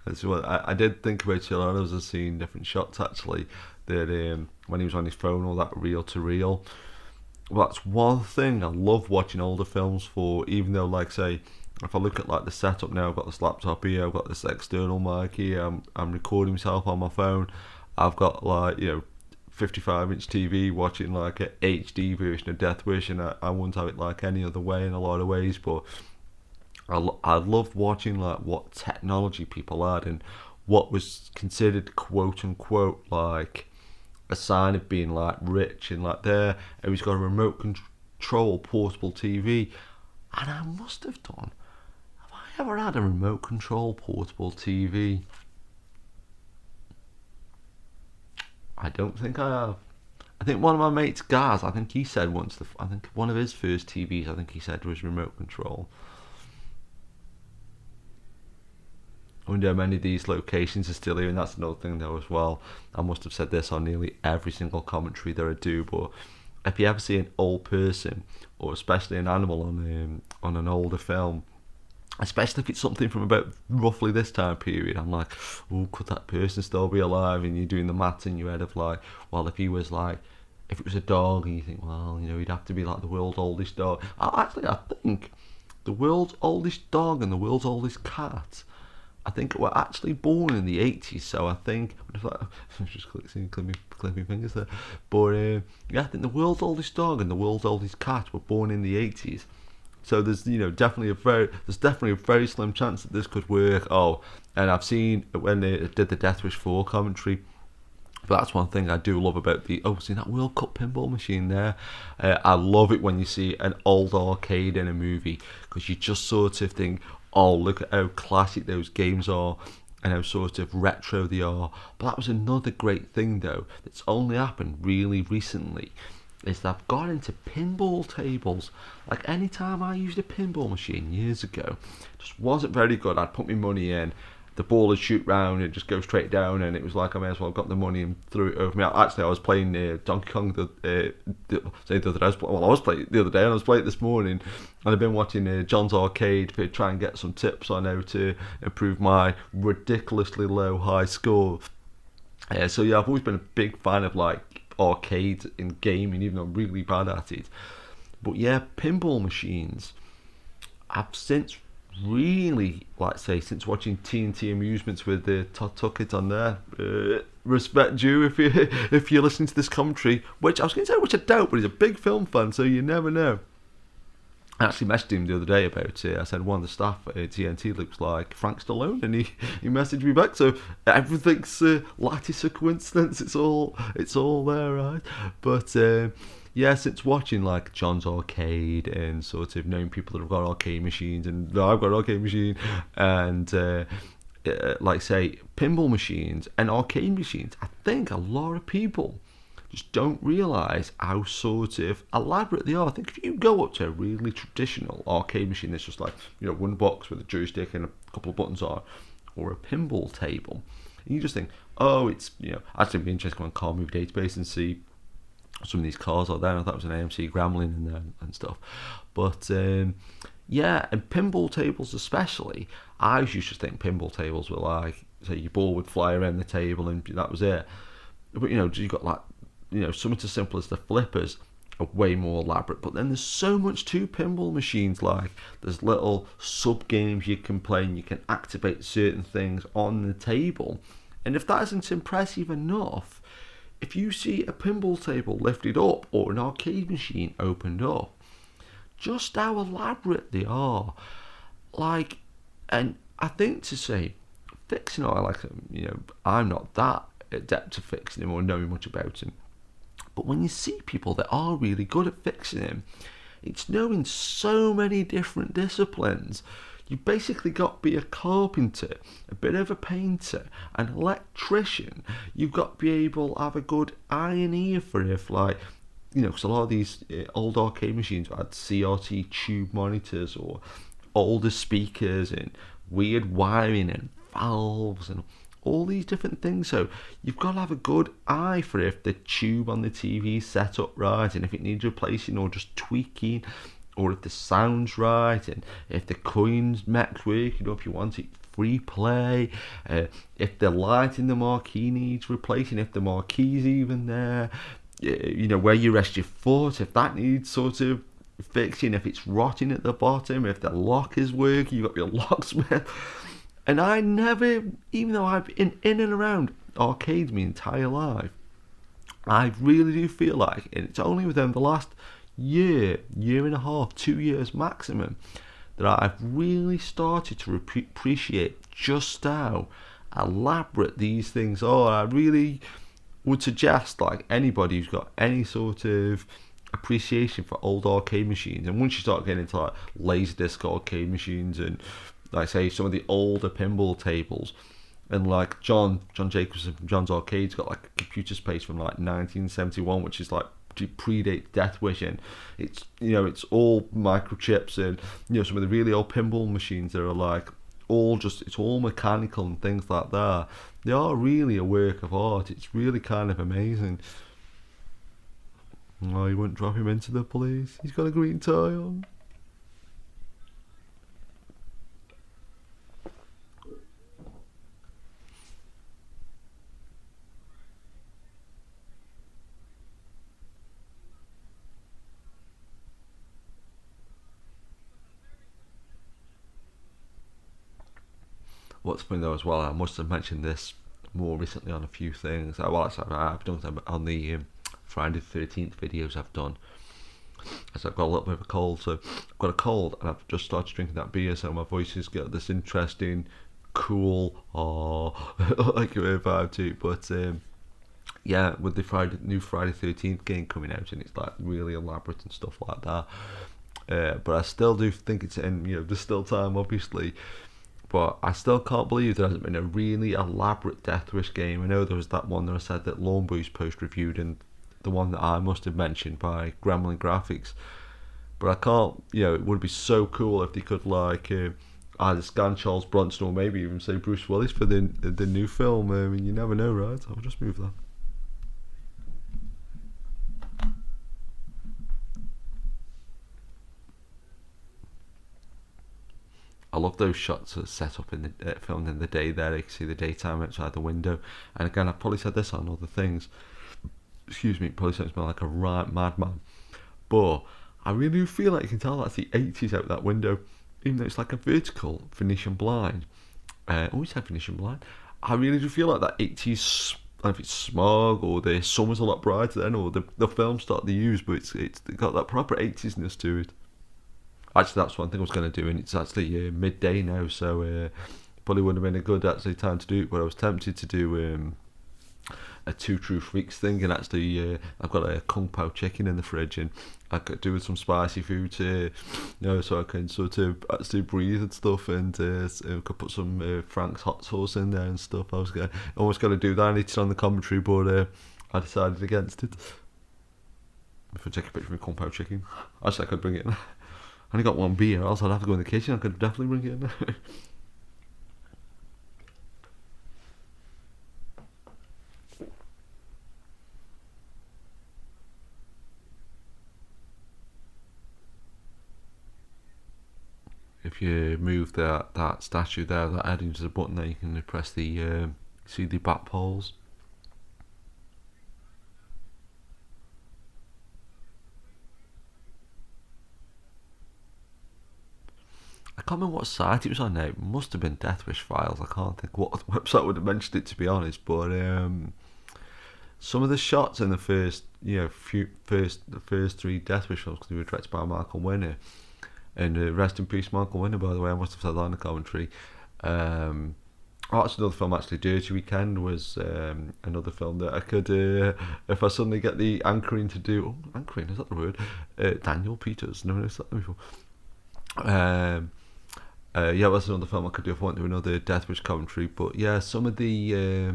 And so I did think about Chilanos as seeing different shots actually. That when he was on his phone, all that reel to reel. Well, that's one thing I love watching older films for. Even though, like, say, if I look at like the setup now, I've got this laptop here, I've got this external mic here, I'm recording myself on my phone. I've got like 55-inch TV watching like a HD version of Death Wish, and I wouldn't have it like any other way in a lot of ways. But I love watching like what technology people had and what was considered quote unquote like a sign of being like rich, and like there, and he's got a remote control portable TV, and I must have done. Have I ever had a remote control portable TV? I don't think I have. I think one of my mates, Gaz, I think he said once, I think one of his first TVs, I think he said was remote control. I wonder how many of these locations are still here, and that's another thing though as well. I must have said this on nearly every single commentary that I do, but if you ever see an old person, or especially an animal on an older film, especially if it's something from about roughly this time period, I'm like, oh, could that person still be alive? And you're doing the maths in your head of like, well, if he was like, if it was a dog, and you think, well, he'd have to be like the world's oldest dog. I think the world's oldest dog and the world's oldest cat, I think were actually born in the 80s. So I think, I'm just clipping fingers there. But yeah, I think the world's oldest dog and the world's oldest cat were born in the 80s. So there's definitely a very slim chance that this could work. Oh, and I've seen when they did the Death Wish 4 commentary. But that's one thing I do love about see that World Cup pinball machine there. I love it when you see an old arcade in a movie, because you just sort of think, oh, look at how classic those games are and how sort of retro they are. But that was another great thing though that's only happened really recently, is that I've got into pinball tables. Like any time I used a pinball machine years ago, it just wasn't very good. I'd put my money in, the ball would shoot round and just go straight down, and it was like I may as well have got the money and threw it over me. Actually, I was playing Donkey Kong I was playing the other day, and I was playing it this morning, and I've been watching John's Arcade to try and get some tips on how to improve my ridiculously low high score. So yeah, I've always been a big fan of like arcade in gaming, even though I'm really bad at it. But yeah, pinball machines, I've since really, like say, since watching TNT Amusements with Todd Tuckett on there, respect you if you're listening to this commentary, which I was going to say which I doubt, but he's a big film fan, so you never know. I actually messaged him the other day about it. I said one of the staff at TNT looks like Frank Stallone, and he messaged me back. So everything's lattice of coincidence. It's all there, right? But yeah, since watching like John's Arcade and sort of knowing people that have got arcade machines, and I've got an arcade machine, and like say pinball machines and arcade machines, I think a lot of people just don't realise how sort of elaborate they are. I think if you go up to a really traditional arcade machine that's just like, one box with a joystick and a couple of buttons on, or a pinball table, and you just think, oh, it's, actually it'd be interesting to go on Car Movie Database and see some of these cars are there. I thought it was an AMC Gremlin in there and stuff. But yeah, and pinball tables especially, I used to think pinball tables were like, say, your ball would fly around the table and that was it. But you got like, something as simple as the flippers are way more elaborate. But then there's so much to pinball machines. Like there's little sub games you can play, and you can activate certain things on the table. And if that isn't impressive enough, if you see a pinball table lifted up or an arcade machine opened up, just how elaborate they are. Like, and I think to say fixing, I'm not that adept at fixing them or knowing much about them. But when you see people that are really good at fixing them, it's knowing so many different disciplines. You basically got to be a carpenter, a bit of a painter, an electrician. You've got to be able to have a good eye and ear for if, like, because a lot of these old arcade machines had CRT tube monitors or older speakers and weird wiring and valves and all these different things. So you've got to have a good eye for if the tube on the TV is set up right and if it needs replacing or just tweaking. or if the sound's right, and if the coins mech's work, if you want it free play, if the light in the marquee needs replacing, if the marquee's even there, where you rest your foot, if that needs sort of fixing, if it's rotting at the bottom, if the lock is working, you've got your locksmith. And I never, even though I've been in and around arcades my entire life, I really do feel like, and it's only within the last year and a half, 2 years maximum, that I've really started to appreciate just how elaborate these things are. I really would suggest, like, anybody who's got any sort of appreciation for old arcade machines, and once you start getting into like laserdisc arcade machines and, like I say, some of the older pinball tables, and like John Jacobson from John's Arcade's got like a computer space from like 1971, which is like predates Death Wish, and it's all microchips, and some of the really old pinball machines that are like it's all mechanical and things like that. They are really a work of art. It's really kind of amazing. Oh, you wouldn't drop him into the police. He's got a green tie on. What's funny though as well, I must have mentioned this more recently on a few things. I've done them on the Friday the 13th videos I've done. As I've got a little bit of a cold, so I've got a cold and I've just started drinking that beer, so my voice has got this interesting, cool, like a vibe to it. But yeah, with the new Friday 13th game coming out, and it's like really elaborate and stuff like that. But I still do think it's in, there's still time, obviously. But I still can't believe there hasn't been a really elaborate Death Wish game. I know there was that one that I said that Lawn Boost post reviewed, and the one that I must have mentioned by Gremlin Graphics. But I can't, it would be so cool if they could like either scan Charles Bronson or maybe even say Bruce Willis for the new film. I mean, you never know, right? I'll just move that. I love those shots that are set up in the filmed in the day. There, you can see the daytime outside the window. And again, I've probably said this on other things. Excuse me, probably sounds like a right madman. But I really do feel like you can tell that's the 80s out that window, even though it's like a vertical Venetian blind. Always had Venetian blind. I really do feel like that 80s. I don't know if it's smog or the summer's a lot brighter then, or the film start to use, but it's got that proper 80s-ness to it. Actually, that's one thing I was going to do, and it's actually midday now, so probably wouldn't have been a good time to do it. But I was tempted to do a Two True Freaks thing, and actually I've got a Kung Pao chicken in the fridge, and I could do with some spicy food to, so I can sort of actually breathe and stuff, and I could put some Frank's hot sauce in there and stuff. I was almost going to do that, and eat it on the commentary, but I decided against it. If I take a picture of my Kung Pao chicken, actually I could bring it in. I only got one beer, else I'd have to go in the kitchen. I could definitely bring it in. If you move that statue there, that adding to the button there, you can press the see the back poles. I can't remember what site it was on now. It must have been Death Wish Files. I can't think what website would have mentioned it, to be honest. But some of the shots in the first, the first three Death Wish films, because they were directed by Michael Winner, and rest in peace, Michael Winner. By the way, I must have said that in the commentary. That's another film. Actually, Dirty Weekend was another film that I could, if I suddenly get the anchoring to do. Oh, anchoring, is that the word? Daniel Peters. Never noticed that before. Yeah, that's another film I could do if I want to do another Death Wish commentary. But yeah, some of the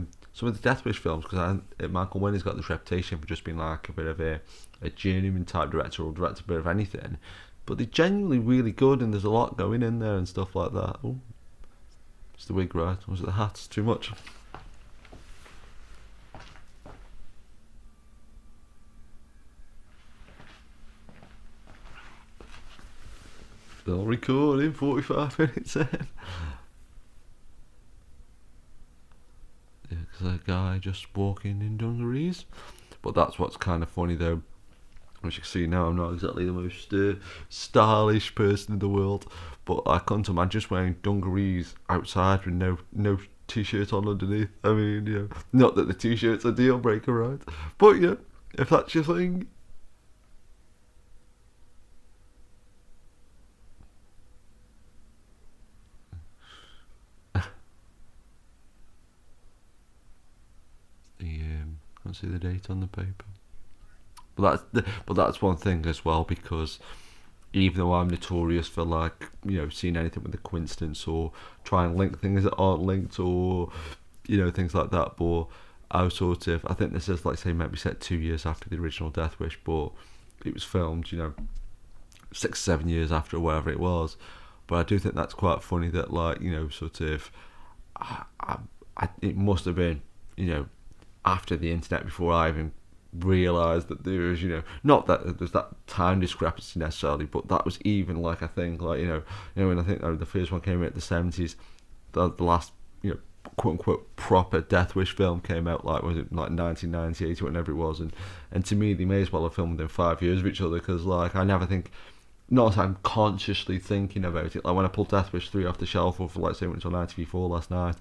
Death Wish films, because Michael Winner's got this reputation for just being like a bit of a journeyman type director, or director a bit of anything, but they're genuinely really good, and there's a lot going in there and stuff like that. Oh, it's the wig, right? Was it the hat? It's too much. Still recording 45 minutes in. There's a guy just walking in dungarees. But that's what's kind of funny though. As you can see now, I'm not exactly the most stylish person in the world, but I can't imagine just wearing dungarees outside with no t-shirt on underneath. I mean, not that the t-shirt's a deal breaker, right? But yeah, if that's your thing. Can't see the date on the paper. But that's one thing as well, because even though I'm notorious for seeing anything with a coincidence or trying to link things that aren't linked or things like that, but I think this is maybe set 2 years after the original Death Wish, but it was filmed 6-7 years after or whatever it was. But I do think that's quite funny that it must have been after the internet before I even realised that there was not that there's that time discrepancy necessarily, but that was even a thing. When I think the first one came out in the 70s, the last quote unquote proper Death Wish film came out was it 1998 or whatever it was, and to me they may as well have filmed within 5 years of each other, because I never think, not that I'm consciously thinking about it, when I pulled Death Wish 3 off the shelf, or say when it was on ITV4 last night,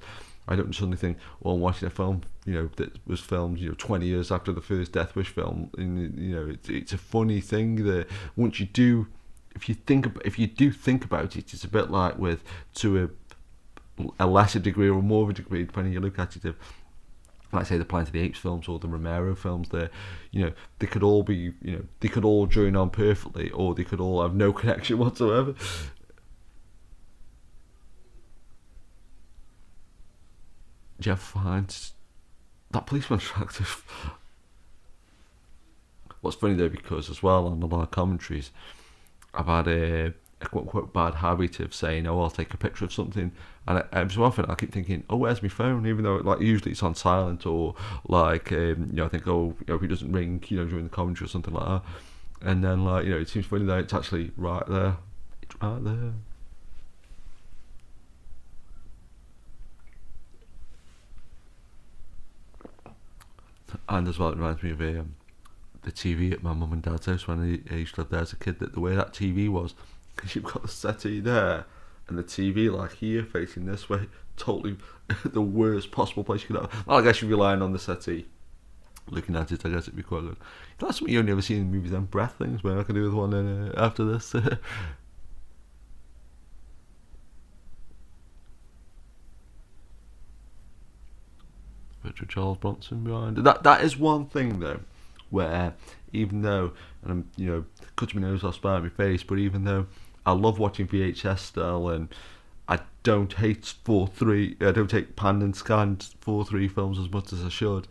I don't suddenly think, well, I'm watching a film, that was filmed, 20 years after the first Death Wish film. And, it's a funny thing that once you do, if you do think about it, it's a bit like with, to a lesser degree or more of a degree, depending you look at it, like say the Planet of the Apes films or the Romero films, they could all be, they could all join on perfectly, or they could all have no connection whatsoever. Do you ever find that policeman attractive? What's funny though, because as well on a lot of commentaries, I've had a quote unquote bad habit of saying, "Oh, I'll take a picture of something," and so often I keep thinking, "Oh, where's my phone?" Even though usually it's on silent, or I think, "Oh, if it doesn't ring, during the commentary or something like that," and then it seems funny that it's actually right there. It's right there. And as well, it reminds me of the TV at my mum and dad's house when I used to live there as a kid. That the way that TV was, because you've got the settee there and the TV here facing this way, totally the worst possible place you could have. Well, I guess you'd be lying on the settee looking at it. I guess it'd be quite good. That's something you only ever see in movies, and breath things. Where I can do with one after this. Richard Charles Bronson behind it. That is one thing though, where even though, and I'm cutting my nose off, spite my face, but even though I love watching VHS still, and I don't hate 4:3, I don't hate pan and scanned 4:3 films as much as I should.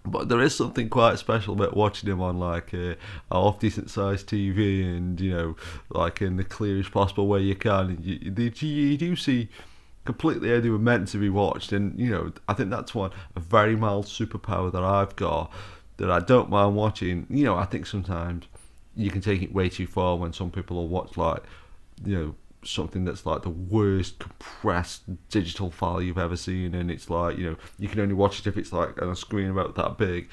But there is something quite special about watching them on a half decent sized TV, and in the clearest possible way you can. And you do see completely how they were meant to be watched, and I think that's a very mild superpower that I've got, that I don't mind watching. I think sometimes you can take it way too far when some people will watch something that's the worst compressed digital file you've ever seen, and it's you can only watch it if it's on a screen about that big.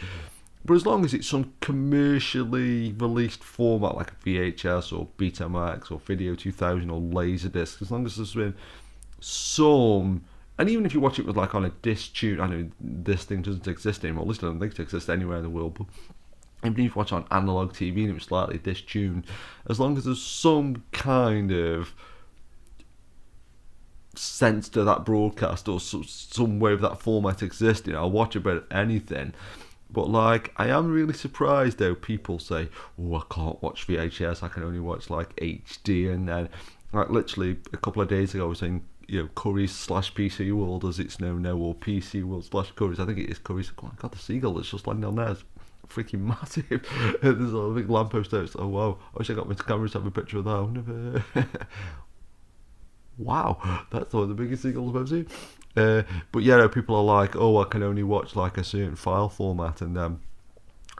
But as long as it's some commercially released format like a VHS or Betamax or Video 2000 or Laserdisc, as long as there's been some, and even if you watch it with on a disc tune, I know this thing doesn't exist anymore, at least I don't think it exists anywhere in the world, but even if you watch on analog TV and it was slightly disc tuned, as long as there's some kind of sense to that broadcast, or some way of that format existing, I'll watch about anything. But I am really surprised though, people say, "Oh, I can't watch VHS, I can only watch HD," and then literally a couple of days ago I was saying, Curry's / PC World as it's known now, or PC World / Curry's. I think it is Curry's. Oh my god, the seagull that's just landing on there is freaking massive. There's a big lamppost there. It's, oh wow, I wish I got my camera to have a picture of that. Wow, that's one of the biggest seagulls I've ever seen. But people are like, "Oh, I can only watch a certain file format," and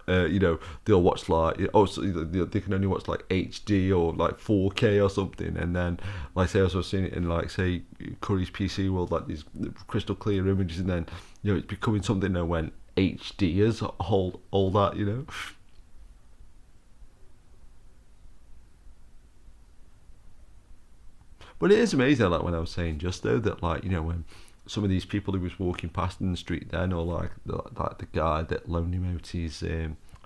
they'll watch like they can only watch like HD or like 4K or something, and then like say I was seeing it in like say Curry's PC world, like these crystal clear images, and then it's becoming something now when HD is hold all that. But it is amazing, like when I was saying just though, that like when some of these people who was walking past in the street then, or like the guy that loaned him out his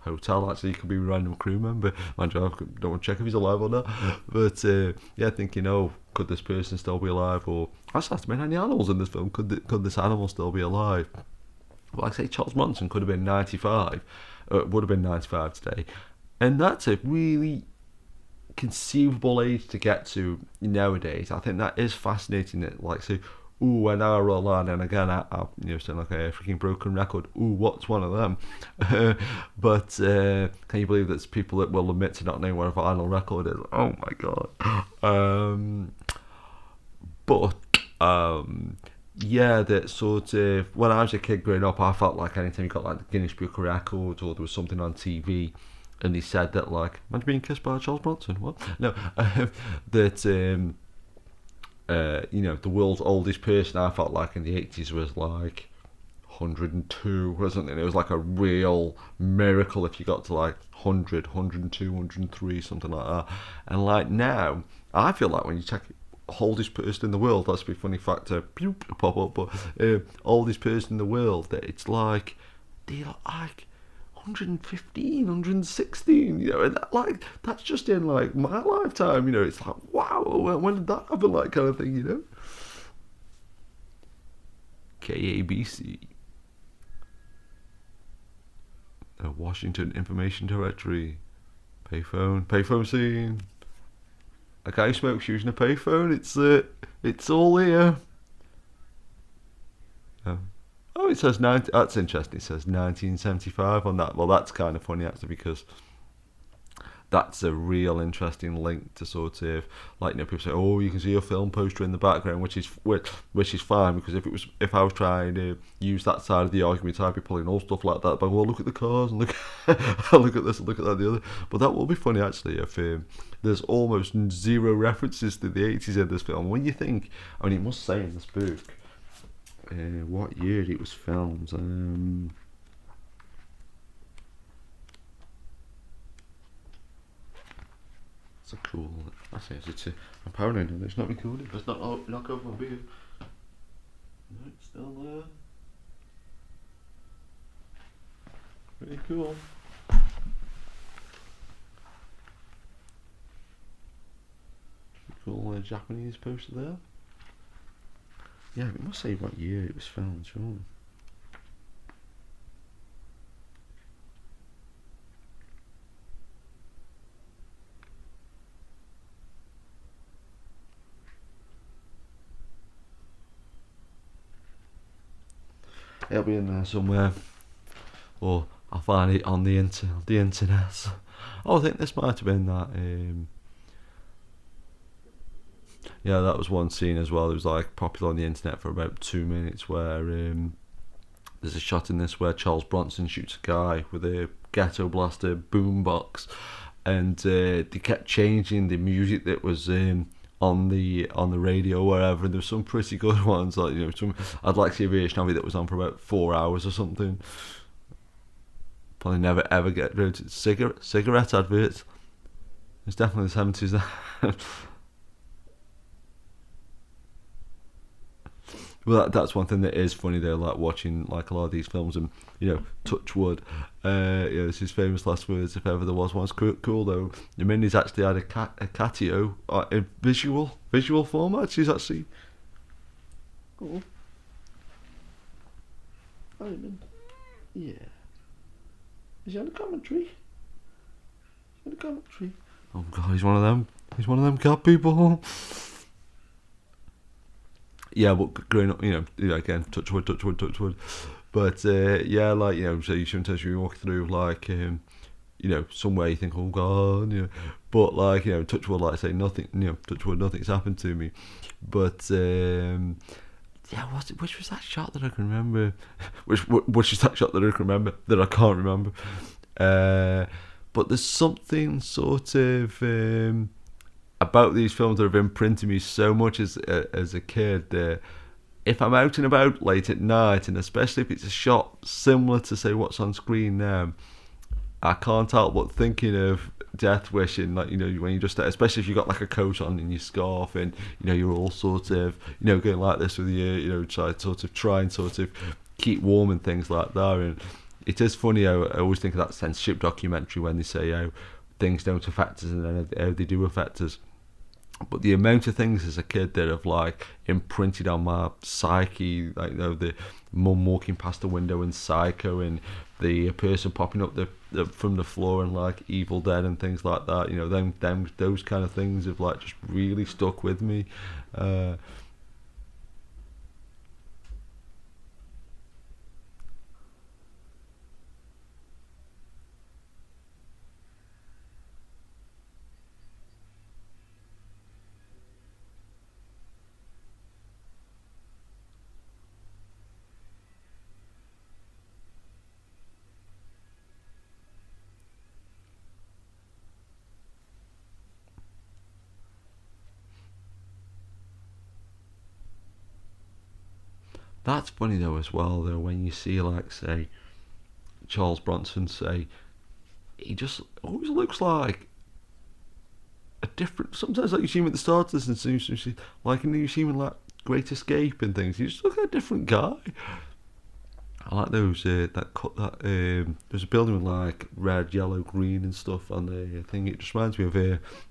hotel, actually he could be a random crew member. Mind you, I don't want to check if he's alive or not. But thinking, could this person still be alive? Or actually, has to been any animals in this film. Could this animal still be alive? Well, like I say, Charles Bronson could have been 95, would have been 95 today, and that's a really conceivable age to get to nowadays. I think that is fascinating. That like so, when I roll on, and again, I sound like a freaking broken record. What's one of them? But can you believe there's people that will admit to not knowing what a vinyl record is? Oh my god. That sort of when I was a kid growing up, I felt like anytime you got like the Guinness Book of Records or there was something on TV. And he said that, like, imagine being kissed by Charles Bronson. What? No, that the world's oldest person. I felt like in the 80s was like 102 or something. It was like a real miracle if you got to like 100, 102, 103, something like that. And like now, I feel like when you check oldest person in the world, that's a funny fact to pop up, but oldest person in the world, that it's like they're like 115, 116, and that's just in like my lifetime, it's like, wow, when did that happen, like kind of thing, KABC, Washington Information Directory, payphone scene, a guy who smokes using a payphone, it's all here. Oh, it says 90. That's interesting. It says 1975 on that. Well, that's kind of funny actually, because that's a real interesting link to sort of like people say, oh, you can see a film poster in the background, which is fine, because if I was trying to use that side of the argument, I'd be pulling all stuff like that. But well, look at the cars and look look at this and look at that and the other. But that will be funny actually if there's almost zero references to the 80s in this film. When you think, I mean, it must say in this book. What year it was filmed? It's a cool. I say I'm paranoid and it's not recorded. It's not knock over my beard. No, it's still there. Pretty cool. Cool Japanese poster there. Yeah, it must say what year it was filmed, sure. It'll be in there somewhere, or I'll find it on the internet. Oh, I think this might have been that. Yeah, that was one scene as well. It was like popular on the internet for about 2 minutes, where there's a shot in this where Charles Bronson shoots a guy with a ghetto blaster boombox, and they kept changing the music that was on the radio or wherever. And there was some pretty good ones, like I'd like to see a version of it that was on for about 4 hours or something. Probably never ever get rid of cigarette adverts. It's definitely the 70s. Well, that's one thing that is funny though, like watching like a lot of these films, and touch wood. It's his famous last words, if ever there was one. It's cool though. The Minnie's actually had a catio in visual format. She's actually cool. Yeah. Is he on the commentary? Oh god, he's one of them. He's one of them cat people. Yeah, but growing up, again, touch wood. But like so you sometimes you walk through like somewhere you think, oh god, but like touch wood, like I say, nothing, touch wood, nothing's happened to me. But which was that shot that I can remember? Which was that shot that I can remember that I can't remember? But there's something sort of about these films that have imprinted me so much as a kid. If I'm out and about late at night, and especially if it's a shot similar to say what's on screen now, I can't help but thinking of Death Wish, and like, when you just, especially if you got like a coat on and your scarf, and you're all sort of going like this with your try and sort of keep warm and things like that. And it is funny how I always think of that censorship documentary when they say how things don't affect us and then how they do affect us. But the amount of things as a kid that have like imprinted on my psyche, like the mum walking past the window in Psycho, and the person popping up from the floor in like Evil Dead and things like that. Those kind of things have like just really stuck with me. That's funny though as well though, when you see like say Charles Bronson, say he just always looks like a different. Sometimes like you see him at the start of this, and seems like you see him in like Great Escape and things. You just look like a different guy. I like those there's a building with like red, yellow, green and stuff on the thing. It just reminds me of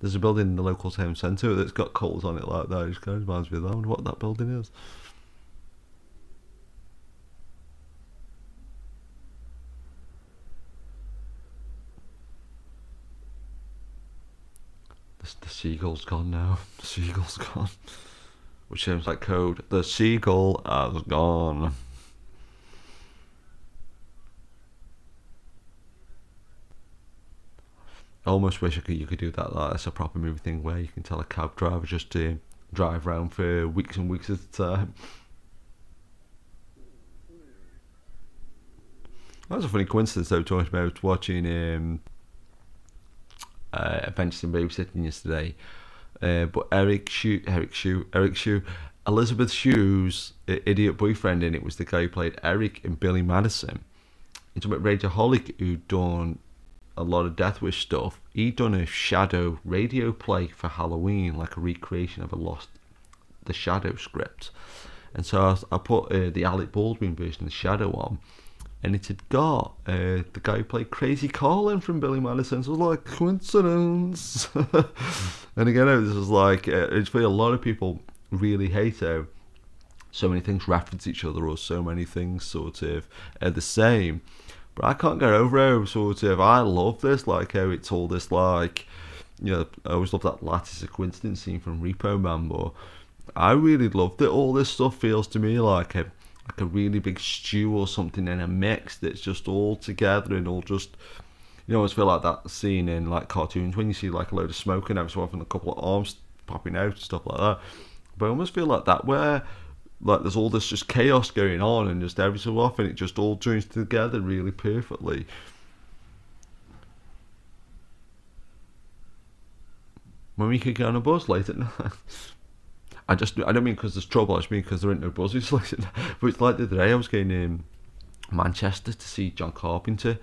there's a building in the local town centre that's got colours on it like that. It just kind of reminds me of that. I wonder what that building is. The seagull's gone now. The seagull's gone. Which sounds like code. The seagull has gone. I almost wish you could do that. That's a proper movie thing where you can tell a cab driver just to drive around for weeks and weeks at a time. That was a funny coincidence though, talking about watching Adventures in Babysitting yesterday. But Eric Shue, Elizabeth Shue's idiot boyfriend in it was the guy who played Eric in Billy Madison. He's about Radioholic, who'd done a lot of Death Wish stuff. He'd done a Shadow radio play for Halloween, like a recreation of the Shadow script. And so I put the Alec Baldwin version of the Shadow on, and it had got the guy who played Crazy Carlin from Billy Madison. So it was like, coincidence. And again, this was like, it's where a lot of people really hate how so many things reference each other, or so many things sort of are the same. But I can't get over how sort of, I love this, like how it's all this like, I always love that lattice of coincidence scene from Repo Man, but I really love that all this stuff feels to me like a really big stew or something in a mix that's just all together and all just, I always feel like that scene in like cartoons when you see like a load of smoke and every so often a couple of arms popping out and stuff like that. But I almost feel like that where like there's all this just chaos going on, and just every so often it just all joins together really perfectly. When we could get on a bus late at night. I don't mean because there's trouble, I just mean because there ain't no buses late at night. But it's like the other day I was going in Manchester to see John Carpenter,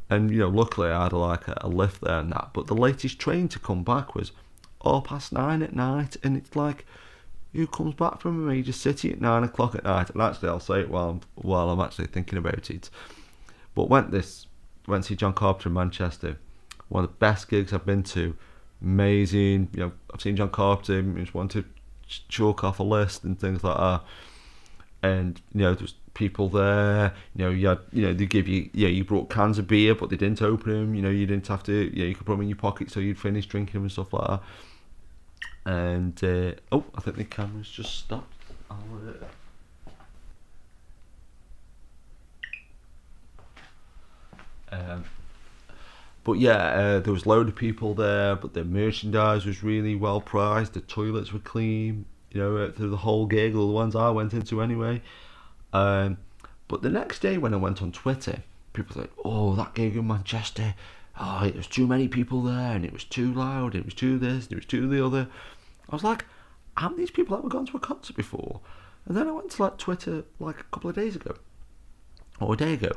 and luckily I had a lift there and that, but the latest train to come back was 9:30 at night, and it's like, who comes back from a major city at 9 o'clock at night? And actually, I'll say it while I'm actually thinking about it. But went to see John Carpenter in Manchester. One of the best gigs I've been to. Amazing. I've seen John Carpenter. Just wanted to chalk off a list and things like that. And there's people there. They give you. You brought cans of beer, but they didn't open them. You didn't have to. You could put them in your pocket so you'd finish drinking them and stuff like that. And I think the camera's just stopped. But yeah, there was a load of people there, but the merchandise was really well priced. The toilets were clean, through the whole gig, all the ones I went into anyway. But the next day when I went on Twitter, people think, oh, that gig in Manchester, oh, it was too many people there, and it was too loud, it was too this, and it was too the other. I was like, haven't these people ever gone to a concert before? And then I went to like Twitter like a couple of days ago, or a day ago,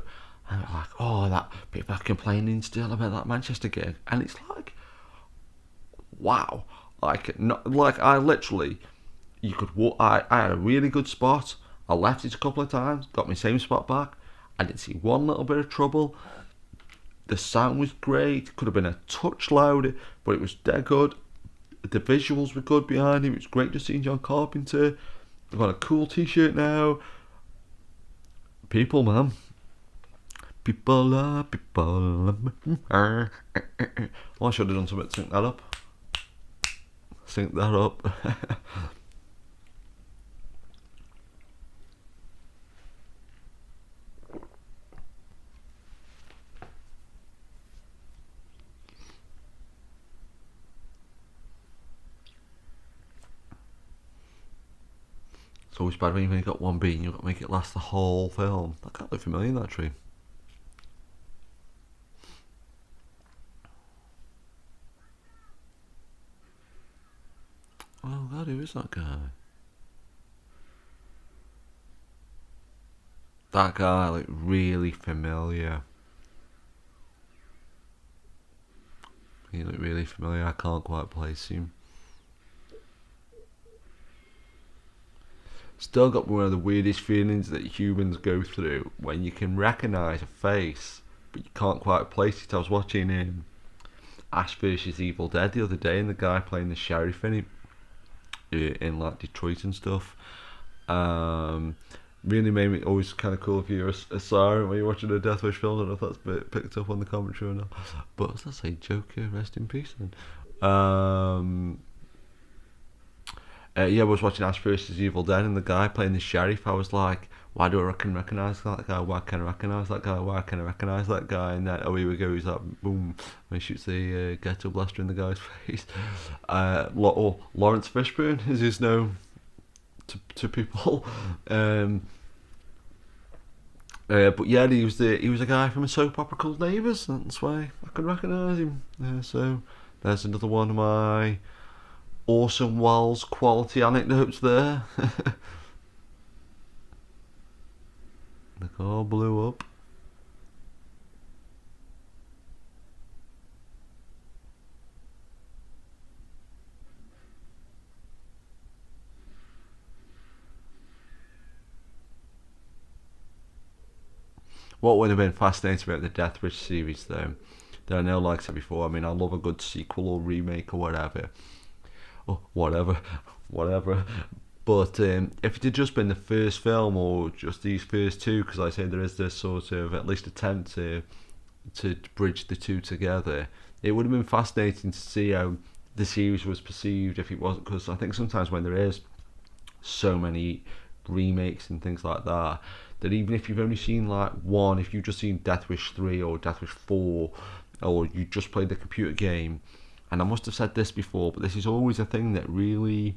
and I'm like, oh, that people are complaining still about that Manchester gig, and it's like, wow, like not like I literally, you could walk. I had a really good spot. I left it a couple of times, got my same spot back. I didn't see one little bit of trouble. The sound was great. Could have been a touch louder, but it was dead good. The visuals were good behind him. It was great to see John Carpenter. I've got a cool t-shirt now. People, man. People are people. Well, I should have done something to sync that up. Sync that up. It's always bad when you've only got one beat and you've got to make it last the whole film. That can't look familiar, that tree. Oh God, who is that guy? That guy looked really familiar. He looked really familiar. I can't quite place him. Still got one of the weirdest feelings that humans go through when you can recognise a face, but you can't quite place it. I was watching Ash vs Evil Dead the other day, and the guy playing the sheriff in like Detroit and stuff. Really made me always kind of cool if you're a siren when you're watching a Death Wish film. I don't know if that's picked up on the commentary or not. But as I say, Joker, rest in peace. Then. I was watching Ash vs Evil Dead, and the guy playing the sheriff, I was like, why do I recognise that guy? Why can I recognise that guy? Why can I recognise that guy? And then, oh, here we go, he's like, boom, and he shoots the ghetto blaster in the guy's face. Lawrence Fishburne, as is known to people. But yeah, he was a guy from a soap opera called Neighbours. That's why I could recognise him. So there's another one of my Orson Welles quality anecdotes there. The car blew up. What would have been fascinating about the Death Wish series, though, that I know, like I said before, I mean, I love a good sequel or remake or whatever. Whatever. But if it had just been the first film or just these first two, because I say there is this sort of at least attempt to bridge the two together, it would have been fascinating to see how the series was perceived if it wasn't, because I think sometimes when there is so many remakes and things like that, that even if you've only seen like one, if you've just seen Death Wish 3 or Death Wish 4, or you just played the computer game, and I must have said this before, but this is always a thing that really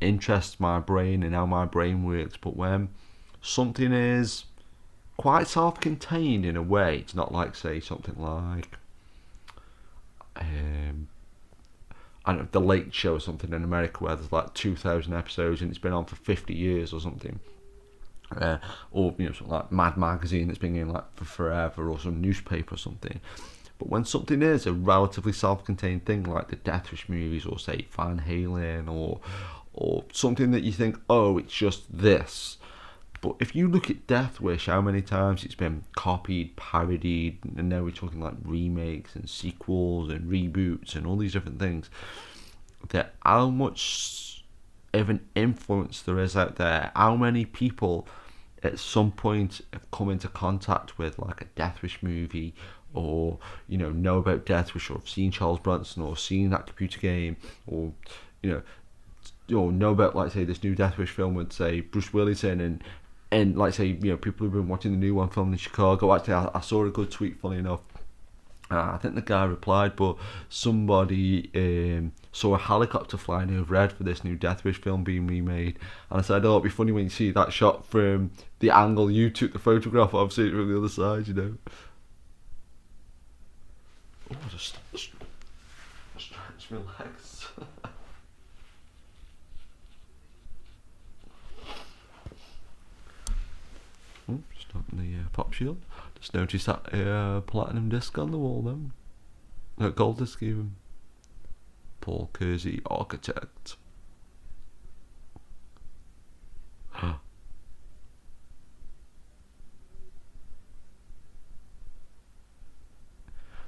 interests my brain and how my brain works. But when something is quite self-contained in a way, it's not like, say, something like I don't know, The Late Show or something in America where there's like 2,000 episodes and it's been on for 50 years or something. Or something like Mad Magazine that's been in like for forever, or some newspaper or something. But when something is a relatively self-contained thing like the Death Wish movies, or say Van Halen, or something that you think, oh, it's just this. But if you look at Death Wish, how many times it's been copied, parodied, and now we're talking like remakes and sequels and reboots and all these different things, that how much of an influence there is out there, how many people at some point have come into contact with like a Death Wish movie, or know about Death Wish, or have seen Charles Bronson, or seen that computer game, or know about, like, say, this new Death Wish film with, say, Bruce Willis in, and like, say, people who've been watching the new one filmed in Chicago. Actually, I saw a good tweet, funny enough. I think the guy replied, but somebody saw a helicopter flying overhead for this new Death Wish film being remade, and I said, oh, it'd be funny when you see that shot from the angle you took the photograph of, see it from the other side, you know. Oh, just stretch my legs. Oh, just open the pop shield. Just noticed that platinum disc on the wall then. No, gold disc even. Paul Kersey, architect.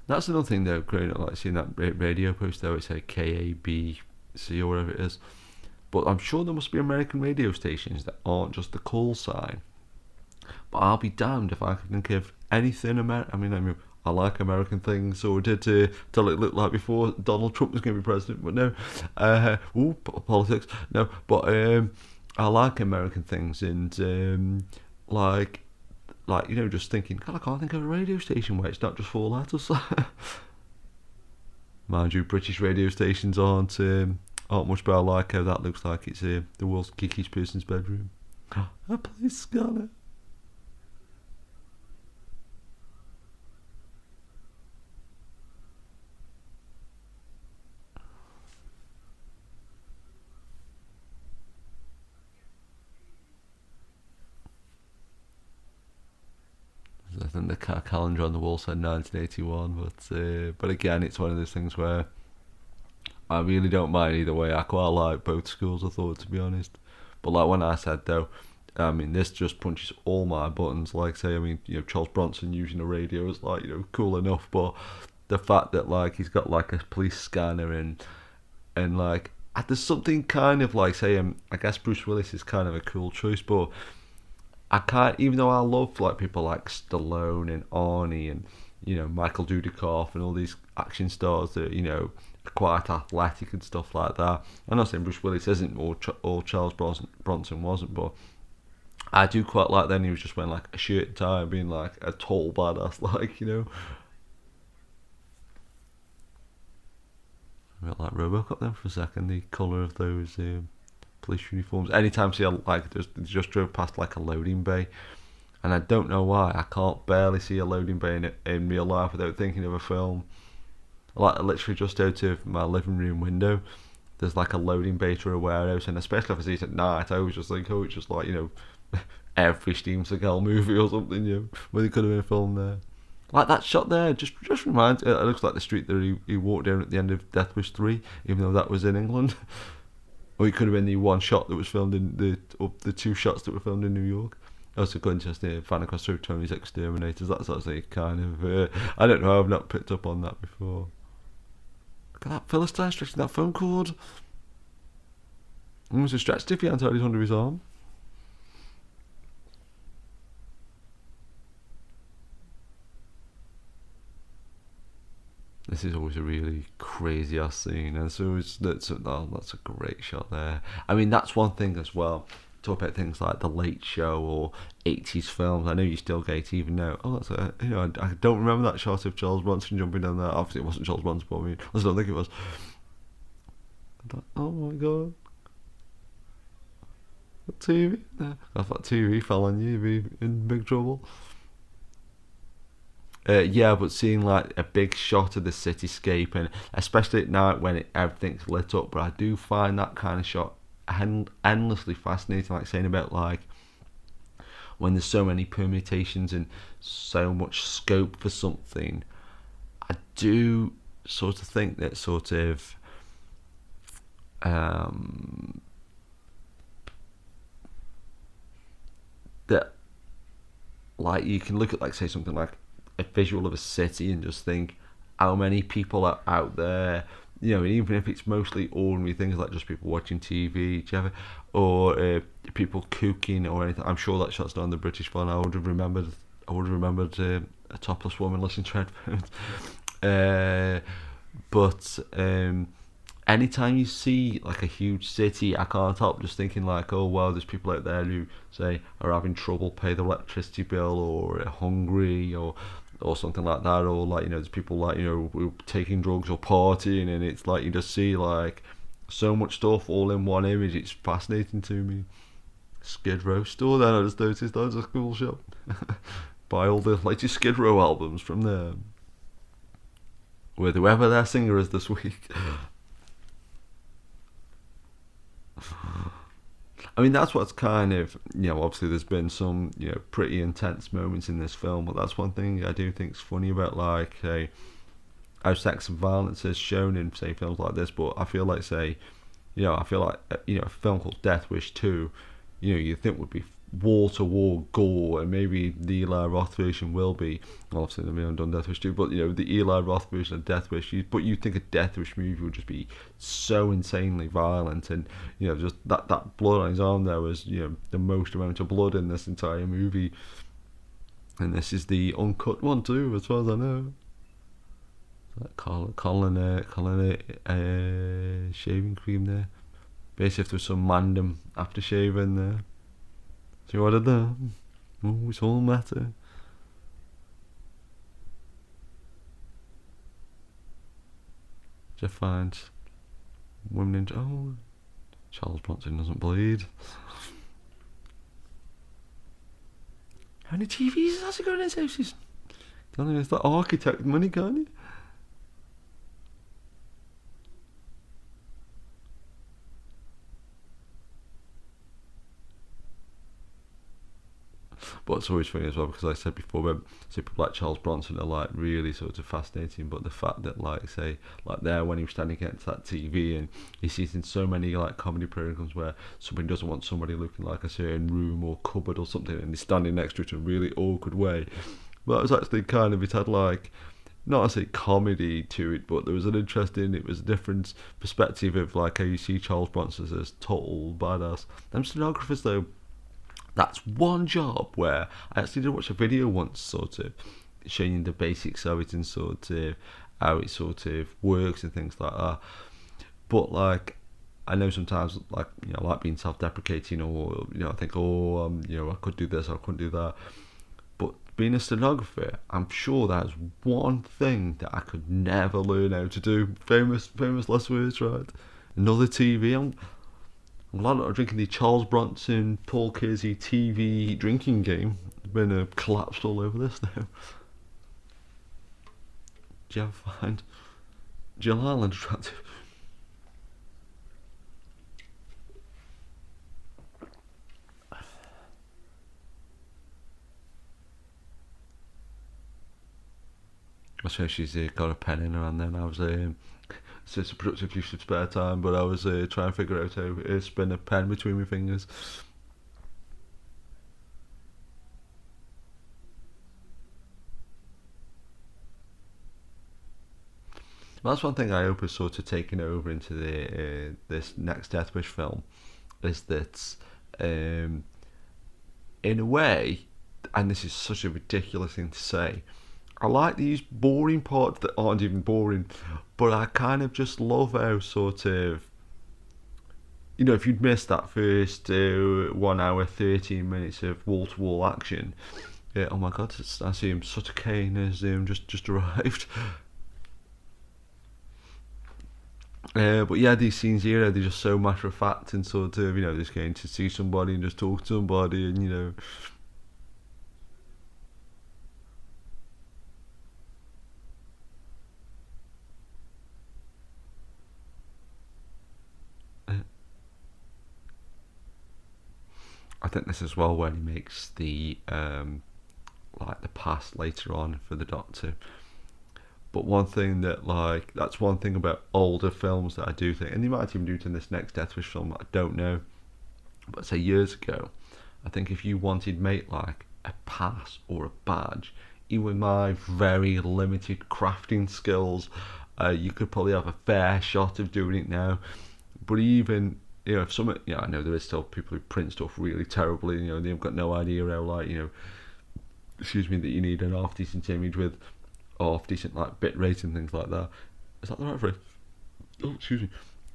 That's another thing though, growing up, like seeing that radio post there, it said KABC or whatever it is. But I'm sure there must be American radio stations that aren't just the call sign. But I'll be damned if I can think of anything American. I mean, I like American things, so I did to tell it looked like before Donald Trump was going to be president, but no. Politics, no. But I like American things, and like you know, just thinking, God, I can't think of a radio station where it's not just 4 letters. Mind you, British radio stations aren't much, but I like how that looks like it's the world's geekiest person's bedroom. A police scanner. I think the calendar on the wall said 1981, but again, it's one of those things where I really don't mind either way. I quite like both schools of thought, to be honest. But like when I said though, I mean, this just punches all my buttons. Like say, I mean, you know, Charles Bronson using a radio is like, you know, cool enough, but the fact that like he's got like a police scanner and like there's something kind of like say, I guess Bruce Willis is kind of a cool choice, but I can't, even though I love like people like Stallone and Arnie and, you know, Michael Dudikoff and all these action stars that, you know, are quite athletic and stuff like that. I'm not saying Bruce Willis isn't or Charles Bronson wasn't, but I do quite like then he was just wearing like a shirt and tie and being like a tall badass, like, you know. A bit like Robocop then for a second, the colour of those police uniforms. Anytime I see like just drove past like a loading bay, and I don't know why I can't barely see a loading bay in real life without thinking of a film. Like literally just out of my living room window, there's like a loading bay to a warehouse, and especially if I see it at night, I always just think, oh, it's just like, you know, every Steven Seagal movie or something, you know, where they could have been filmed there. Like that shot there, just reminds. It looks like the street that he walked down at the end of Death Wish 3, even though that was in England. Or it could have been the one shot that was filmed in the 2 shots that were filmed in New York. Also, going just Fan Across Through Tony's Exterminators. That's actually kind of I don't know. I've not picked up on that before. Look at that Philistine stretching that phone cord. Almost a stretched if he hadn't had it under his arm. This is always a really crazy ass scene, and so that's a great shot there. I mean, that's one thing as well. Talk about things like The Late Show or 80s films. I know you still get even now. Oh, that's you know, I don't remember that shot of Charles Bronson jumping down there. Obviously, it wasn't Charles Bronson, but I mean, I don't think it was. Oh my god. The TV. If that TV fell on you, you'd be in big trouble. Yeah, but seeing like a big shot of the cityscape, and especially at night when everything's lit up, but I do find that kind of shot endlessly fascinating. Like saying about like when there's so many permutations and so much scope for something, I do sort of think that sort of that like you can look at like say something like a visual of a city and just think how many people are out there, you know, even if it's mostly ordinary things like just people watching TV, or people cooking or anything. I'm sure that shot's not on the British one. I would have remembered a topless woman listening to headphones. But anytime you see like a huge city, I can't help just thinking like, oh wow, there's people out there who say are having trouble pay their electricity bill or are hungry or or something like that, or like, you know, there's people like, you know, who taking drugs or partying, and it's like you just see like so much stuff all in one image. It's fascinating to me. Skid Row store, then I just noticed that was a cool shop. Buy all the latest Skid Row albums from there, with whoever their singer is this week. I mean, that's what's kind of, you know, obviously there's been some, you know, pretty intense moments in this film, but that's one thing I do think is funny about, like, how sex and violence is shown in, say, films like this. But I feel like, say, you know, I feel like, you know, a film called Death Wish 2, you know, you think would be wall to wall gore, and maybe the Eli Roth version will be. Well, obviously they haven't done Death Wish 2, but you know, the Eli Roth version of Death Wish. But you think a Death Wish movie would just be so insanely violent, and you know, just that blood on his arm there was, you know, the most amount of blood in this entire movie. And this is the uncut one too, as far as I know. Colin shaving cream there. Basically, if there was some random aftershave in there. See what I did there? Oh, it's all matter. Jeff finds women in. Oh, Charles Bronson doesn't bleed. How many TVs has he got in his house? He's telling us that architect money, can't he? But it's always funny as well, because like I said before, when people like Charles Bronson are like really sort of fascinating, but the fact that, like, say, like there when he was standing against that TV, and he sees in so many like comedy programs where somebody doesn't want somebody looking like a certain room or cupboard or something, and he's standing next to it in a really awkward way. But it was actually kind of, it had like, not to say comedy to it, but there was an interesting, it was a different perspective of like how you see Charles Bronson as total badass. Them stenographers though, that's one job where I actually did watch a video once, sort of showing the basics of it and sort of how it sort of works and things like that. But like, I know sometimes, like, you know, I like being self-deprecating, or you know, I think, oh, you know, I could do this, or I couldn't do that. But being a stenographer, I'm sure that's one thing that I could never learn how to do. Famous last words, right? Another TV. I'm glad I'm drinking the Charles Bronson, Paul Kersey TV drinking game. I've been collapsed all over this now. Do you ever find Jill Harland attractive? I suppose she's got a pen in her hand then. I was it's a productive use of spare time, but I was trying to figure out how to spin a pen between my fingers. Well, that's one thing I hope is sort of taken over into the this next Death Wish film, is that in a way, and this is such a ridiculous thing to say, I like these boring parts that aren't even boring, but I kind of just love how sort of, you know, if you'd missed that first 1 hour 13 minutes of wall to wall action, oh my god, I see him, Sutter Kane has just arrived. But yeah, these scenes here, they're just so matter of fact, and sort of, you know, just going to see somebody and just talk to somebody, and you know. I think this is well when he makes the like the pass later on for the Doctor. But one thing that, like, that's one thing about older films that I do think, and they might even do it in this next Death Wish film, I don't know. But say years ago, I think if you wanted to make like a pass or a badge, even with my very limited crafting skills, you could probably have a fair shot of doing it now. But even, you know, if some, you know, I know there is still people who print stuff really terribly, you know, they've got no idea how, like, you know, excuse me, that you need an half decent image with half decent like bit rate and things like that. Is that the right phrase? Oh, excuse me.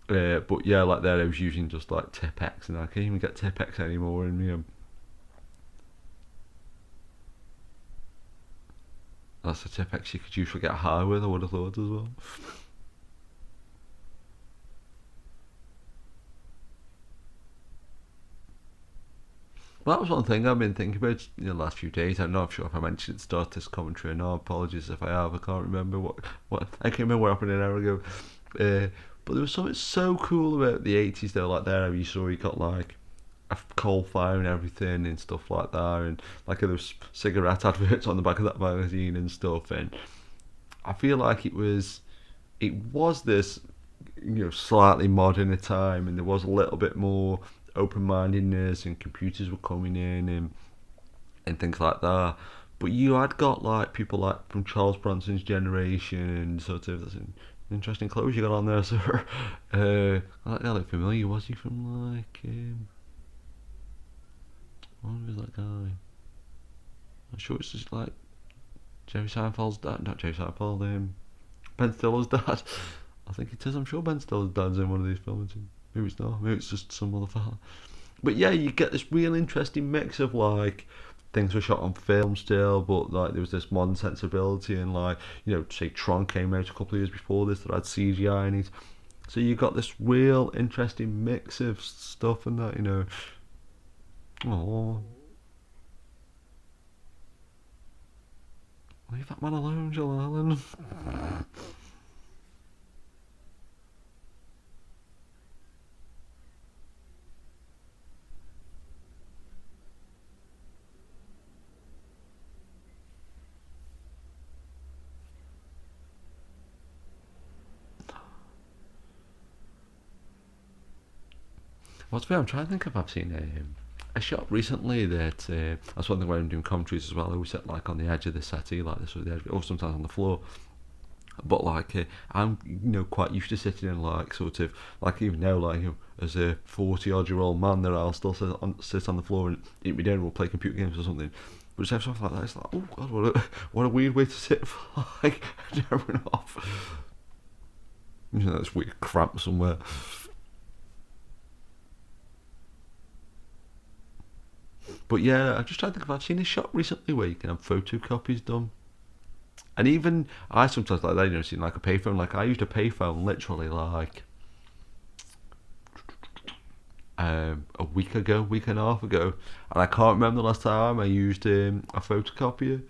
But yeah, like there I was using just like Tipex, and I can't even get Tipex anymore, and you know. That's a tip X you could usually get high with, I would have thought as well. Well, that was one thing I've been thinking about in the last few days. I'm not sure if I mentioned it at the start of this commentary or not. Apologies if I have. I can't remember what I can't remember what happened an hour ago. But there was something so cool about the 80s though. Like there, you saw you got like a coal fire and everything and stuff like that, and like there was cigarette adverts on the back of that magazine and stuff. And I feel like it was this, slightly modern at time, and there was a little bit more open-mindedness, and computers were coming in and things like that. But you had got like people like from Charles Bronson's generation, and sort of that's interesting clothes you got on there, sir. That guy looked familiar. Was he from like what was that guy? I'm sure it's just like Jerry Seinfeld's dad, not Jerry Seinfeld. Ben Stiller's dad. I think it is. I'm sure Ben Stiller's dad's in one of these films. Maybe it's not. Maybe it's just some other fella. But yeah, you get this real interesting mix of like things were shot on film still, but like there was this modern sensibility, and like say Tron came out a couple of years before this that had CGI in it. So you got this real interesting mix of stuff and that. Oh, leave that man alone, Joel Allen. What's fair? I'm trying to think if I've seen a shot recently that that's one thing when I'm doing commentaries as well. I always sit like on the edge of the settee like this, or the edge, or sometimes on the floor. But like I'm quite used to sitting in like sort of like even now like as a 40-odd-year-old man that I'll still sit on the floor and eat my dinner or play computer games or something. But just have something like that, it's like, oh god, what a weird way to sit for like an hour and a half. That's weird cramp somewhere. But yeah, I'm just trying to think if I've seen a shop recently where you can have photocopies done. And even I sometimes like that, seen like a payphone. Like I used a payphone literally like a week and a half ago, and I can't remember the last time I used a photocopier.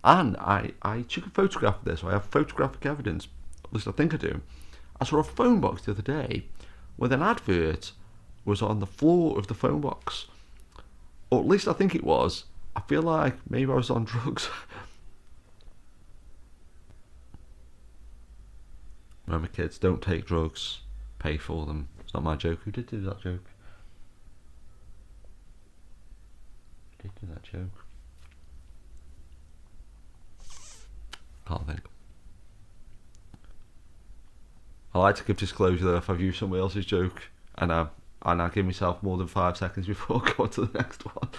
And I took a photograph of this, so I have photographic evidence. At least I think I do. I saw a phone box the other day with an advert was on the floor of the phone box. Or at least I think it was. I feel like maybe I was on drugs. Remember, kids, don't take drugs. Pay for them. It's not my joke. Who did do that joke? Who did do that joke? Can't think. I like to give disclosure though if I've used somebody else's joke and I give myself more than 5 seconds before going to the next one.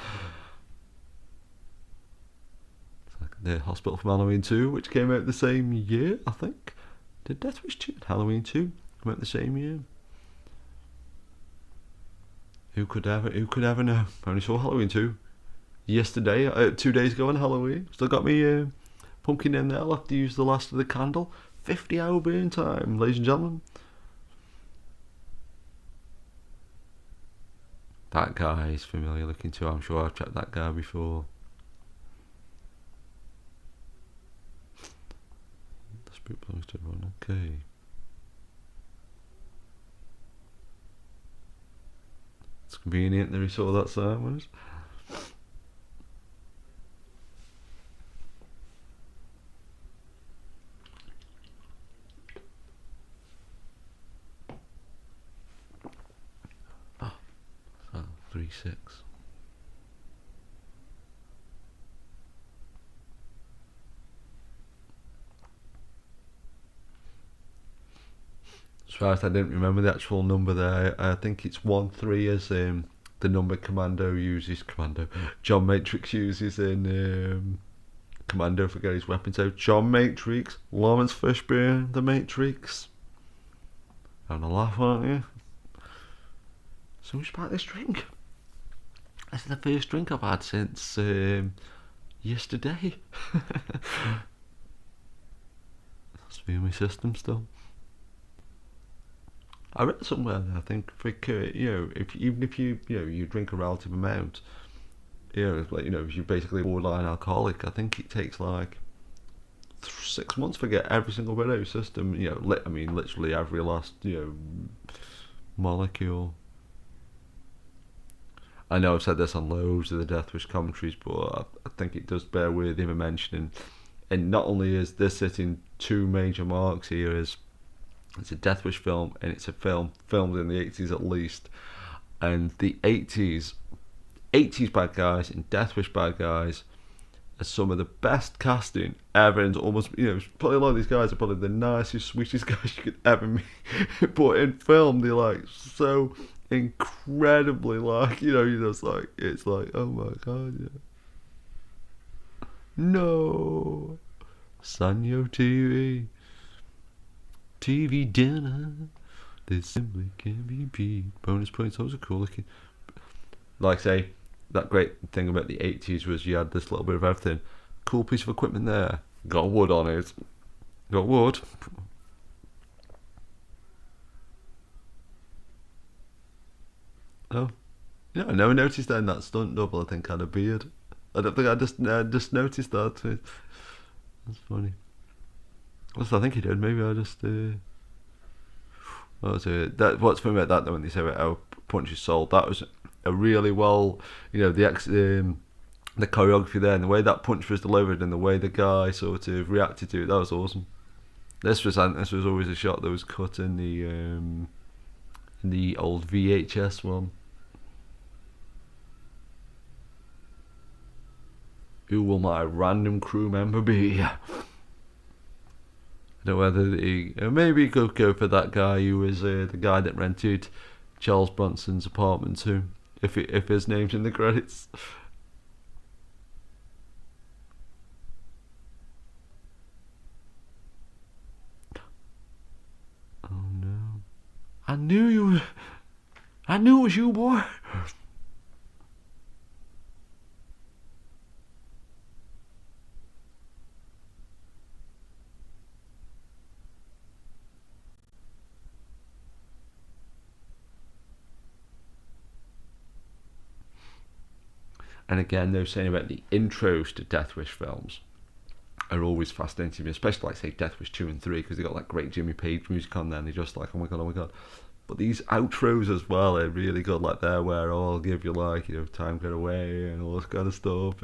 It's like the Hospital from Halloween 2, which came out the same year, I think. Did Death Wish 2 and Halloween 2 come out the same year? Who could ever know? I only saw Halloween 2 yesterday, 2 days ago on Halloween. Still got me pumpkin in there. I'll have to use the last of the candle. 50-hour burn time, ladies and gentlemen. That guy is familiar looking too. I'm sure I've checked that guy before. The spook poster one, okay. It's convenient that he saw that sign, was. Oh, 3-6. Surprised I didn't remember the actual number there. I think it's 1-3 as the number John Matrix uses in Commando for his weapons out. John Matrix, Lawrence Fishburne, The Matrix. Having a laugh, aren't you? So we should pack this drink. This is the first drink I've had since yesterday. That's through my system still. I read somewhere that I think for if even if you drink a relative amount, like if you're basically borderline alcoholic, I think it takes like 6 months to get every single bit out of your system. I mean, literally every last molecule. I know I've said this on loads of the Death Wish commentaries, but I think it does bear worth even mentioning. And not only is this hitting two major marks here, is it's a Death Wish film, and it's a film filmed in the 80s at least. And the 80s bad guys and Death Wish bad guys are some of the best casting ever. And almost, probably a lot of these guys are probably the nicest, sweetest guys you could ever meet. But in film, they're like so incredibly like, you're just like, it's like, oh my god, yeah. No. Sanyo TV dinner. They simply can't be beat. Bonus points, those are cool looking. Like I say, that great thing about the 80s was you had this little bit of everything. Cool piece of equipment there. Got wood on it. Got wood. Oh. Yeah, I never noticed that in that stunt double, I think, had a beard. I don't think I just noticed that. That's funny. What's I think he did? Maybe I just. What was it? What's funny about that though, when they say about how Punch is sold, that was a really well, the choreography there and the way that punch was delivered and the way the guy sort of reacted to it. That was awesome. This was always a shot that was cut in the old VHS one. Who will my random crew member be? I don't know whether maybe he could go for that guy who was the guy that rented Charles Bronson's apartment to, if his name's in the credits. Oh no! I knew it was you, boy. And again, they were saying about the intros to Death Wish films are always fascinating to me, especially like say Death Wish 2 and 3, because they got like great Jimmy Page music on there, and they're just like, oh my god. But these outros as well are really good, like there where I'll give you like, time get away and all this kind of stuff.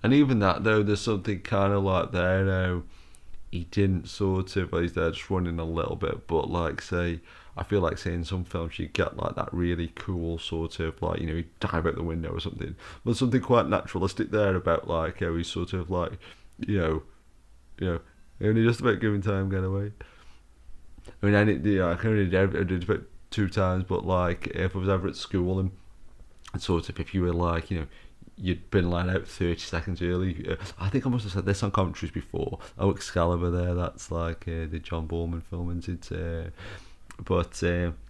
And even that though, there's something kind of like there now. He didn't sort of, he's there just running a little bit, but like say, I feel like say in some films you get like that really cool sort of like, he dive out the window or something. But something quite naturalistic there about like how he's sort of like, you know, only just about giving time get away. I mean, I can only did it about 2 times, but like if I was ever at school and sort of if you were like, you'd been let out 30 seconds early. I think I must have said this on commentaries before. Oh, Excalibur there, that's like the John Borman film, isn't it? But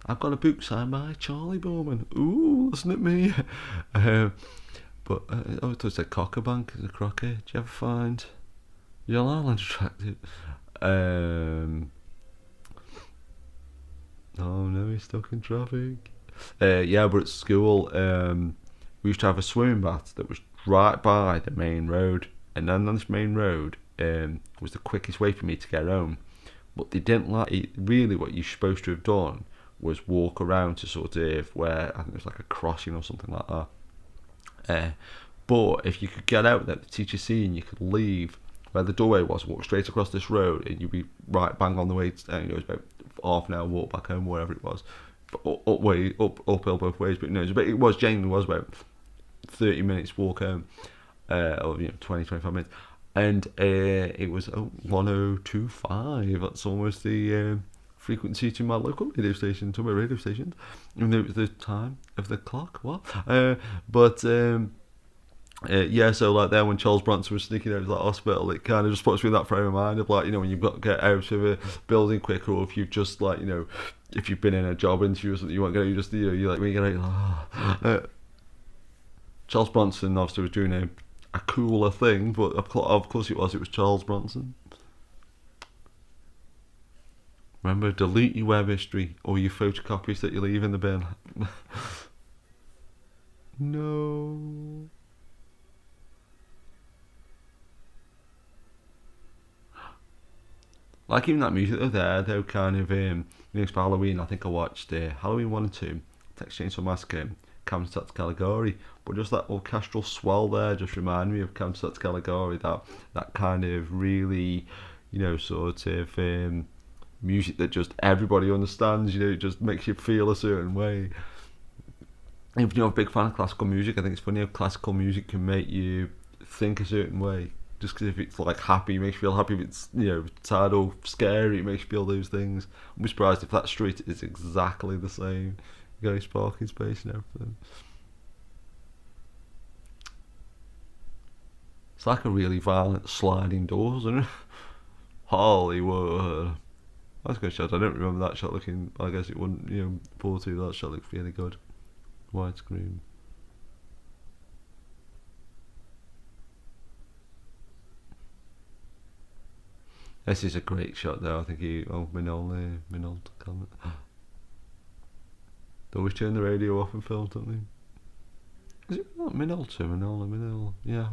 I've got a book signed by Charlie Borman. Ooh, listen at me. But I always said Cockerbank as a crocker. Do you ever find your Island attractive? Oh no, he's stuck in traffic. Yeah, but at school, we used to have a swimming bath that was right by the main road, and then on this main road was the quickest way for me to get home. But they didn't like it. Really, what you're supposed to have done was walk around to sort of where I think it was like a crossing or something like that. But if you could get out without the teacher seeing, you could leave where the doorway was, walk straight across this road, and you'd be right bang on the way. It was about half an hour walk back home, wherever it was, uphill both ways. But it was genuinely was about 30 minutes walk home, or 20, 25 minutes, and it was 1025. That's almost the frequency to my local radio station, to my radio stations. And the time of the clock, what? Yeah, so like there when Charles Bronson was sneaking out of that hospital, it kind of just puts me in that frame of mind of like, you know, when you've got to get out of a building quicker, or if you've just like, you know, if you've been in a job interview or something, you won't get out, you just, you know, you're like, when you get out, Charles Bronson obviously was doing a cooler thing, but of course it was Charles Bronson. Remember, delete your web history or your photocopies that you leave in the bin. No. Like even that music though, kind of, you know, for Halloween, I think I watched Halloween 1 and 2, Texas Chainsaw Massacre, Camp Caligari, but just that orchestral swell there just reminded me of Camp Caligari, that kind of really, you know, sort of music that just everybody understands, you know, it just makes you feel a certain way. If you're a big fan of classical music, I think it's funny how classical music can make you think a certain way. Just because if it's like happy, it makes you feel happy. If it's, you know, sad or scary, it makes you feel those things. I'm surprised if that street is exactly the same. You got a parking space and everything. It's like a really violent sliding doors, isn't it? Hollywood. That's a good shot. I don't remember that shot looking. I guess it wouldn't, you know, 40. That shot looks really good. Widescreen. This is a great shot though. I think Minold comment. They always turn the radio off in films, don't they? Is it not Minold? Yeah.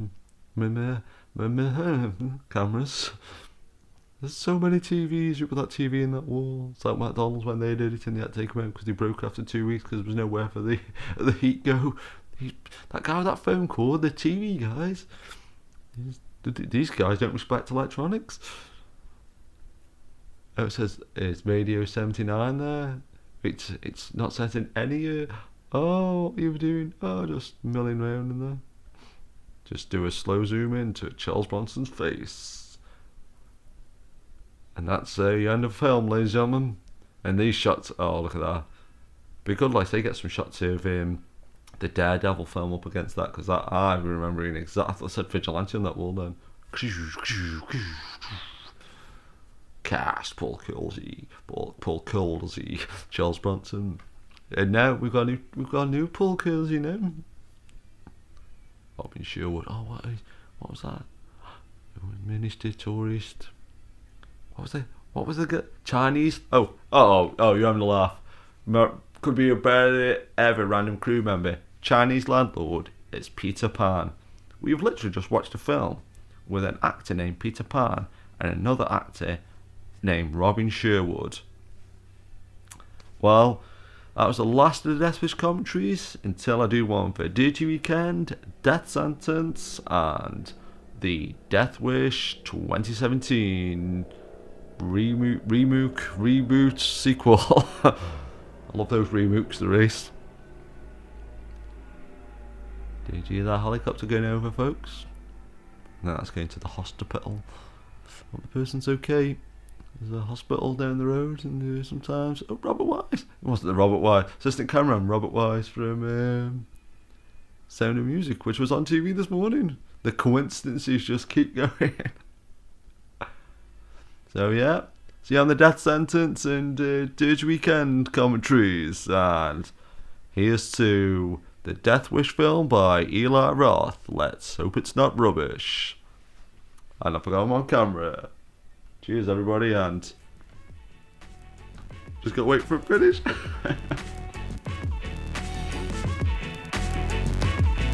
Cameras. There's so many TVs. You put that TV in that wall. It's like McDonald's when they did it and they had to take them out because they broke after 2 weeks because there was nowhere for the heat go. That guy with that phone cord, the TV guys. These guys don't respect electronics. Oh, it says it's Radio 79 there. It's not set in any. Oh, what you were doing? Oh, just milling around in there. Just do a slow zoom in to Charles Bronson's face. And that's the end of the film, ladies and gentlemen. And these shots, oh, look at that. Be good, like, say, get some shots of the Daredevil film up against that, because I'm remembering exactly. I said vigilante on that wall then. Cast Paul Kersey, Charles Bronson, and now we've got a new Paul Kersey now. Robin Sherwood. Oh, what was that? Minister, tourist. What was the Chinese? Oh, you're having a laugh. Could be a better ever random crew member. Chinese landlord. It's Peter Pan. We've literally just watched a film with an actor named Peter Pan and another actor named Robin Sherwood. Well, that was the last of the Death Wish commentaries until I do one for Dirty Weekend, Death Sentence, and the Death Wish 2017 reboot sequel. I love those reboots, the race. Did you hear that helicopter going over, folks? No, that's going to the hospital. Hope the person's okay. There's a hospital down the road, and sometimes Robert Wise. It wasn't the Robert Wise, assistant cameraman Robert Wise from Sound of Music, which was on TV this morning. The coincidences just keep going. So yeah, see you on the Death Sentence and Dirty Weekend commentaries, and here's to the Death Wish film by Eli Roth. Let's hope it's not rubbish. And I forgot I'm on camera. Cheers, everybody, and just gotta wait for it to finish.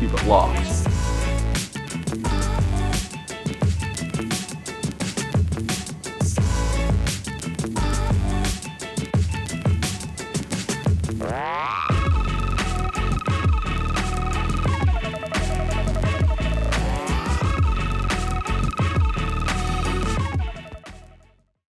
Keep it locked.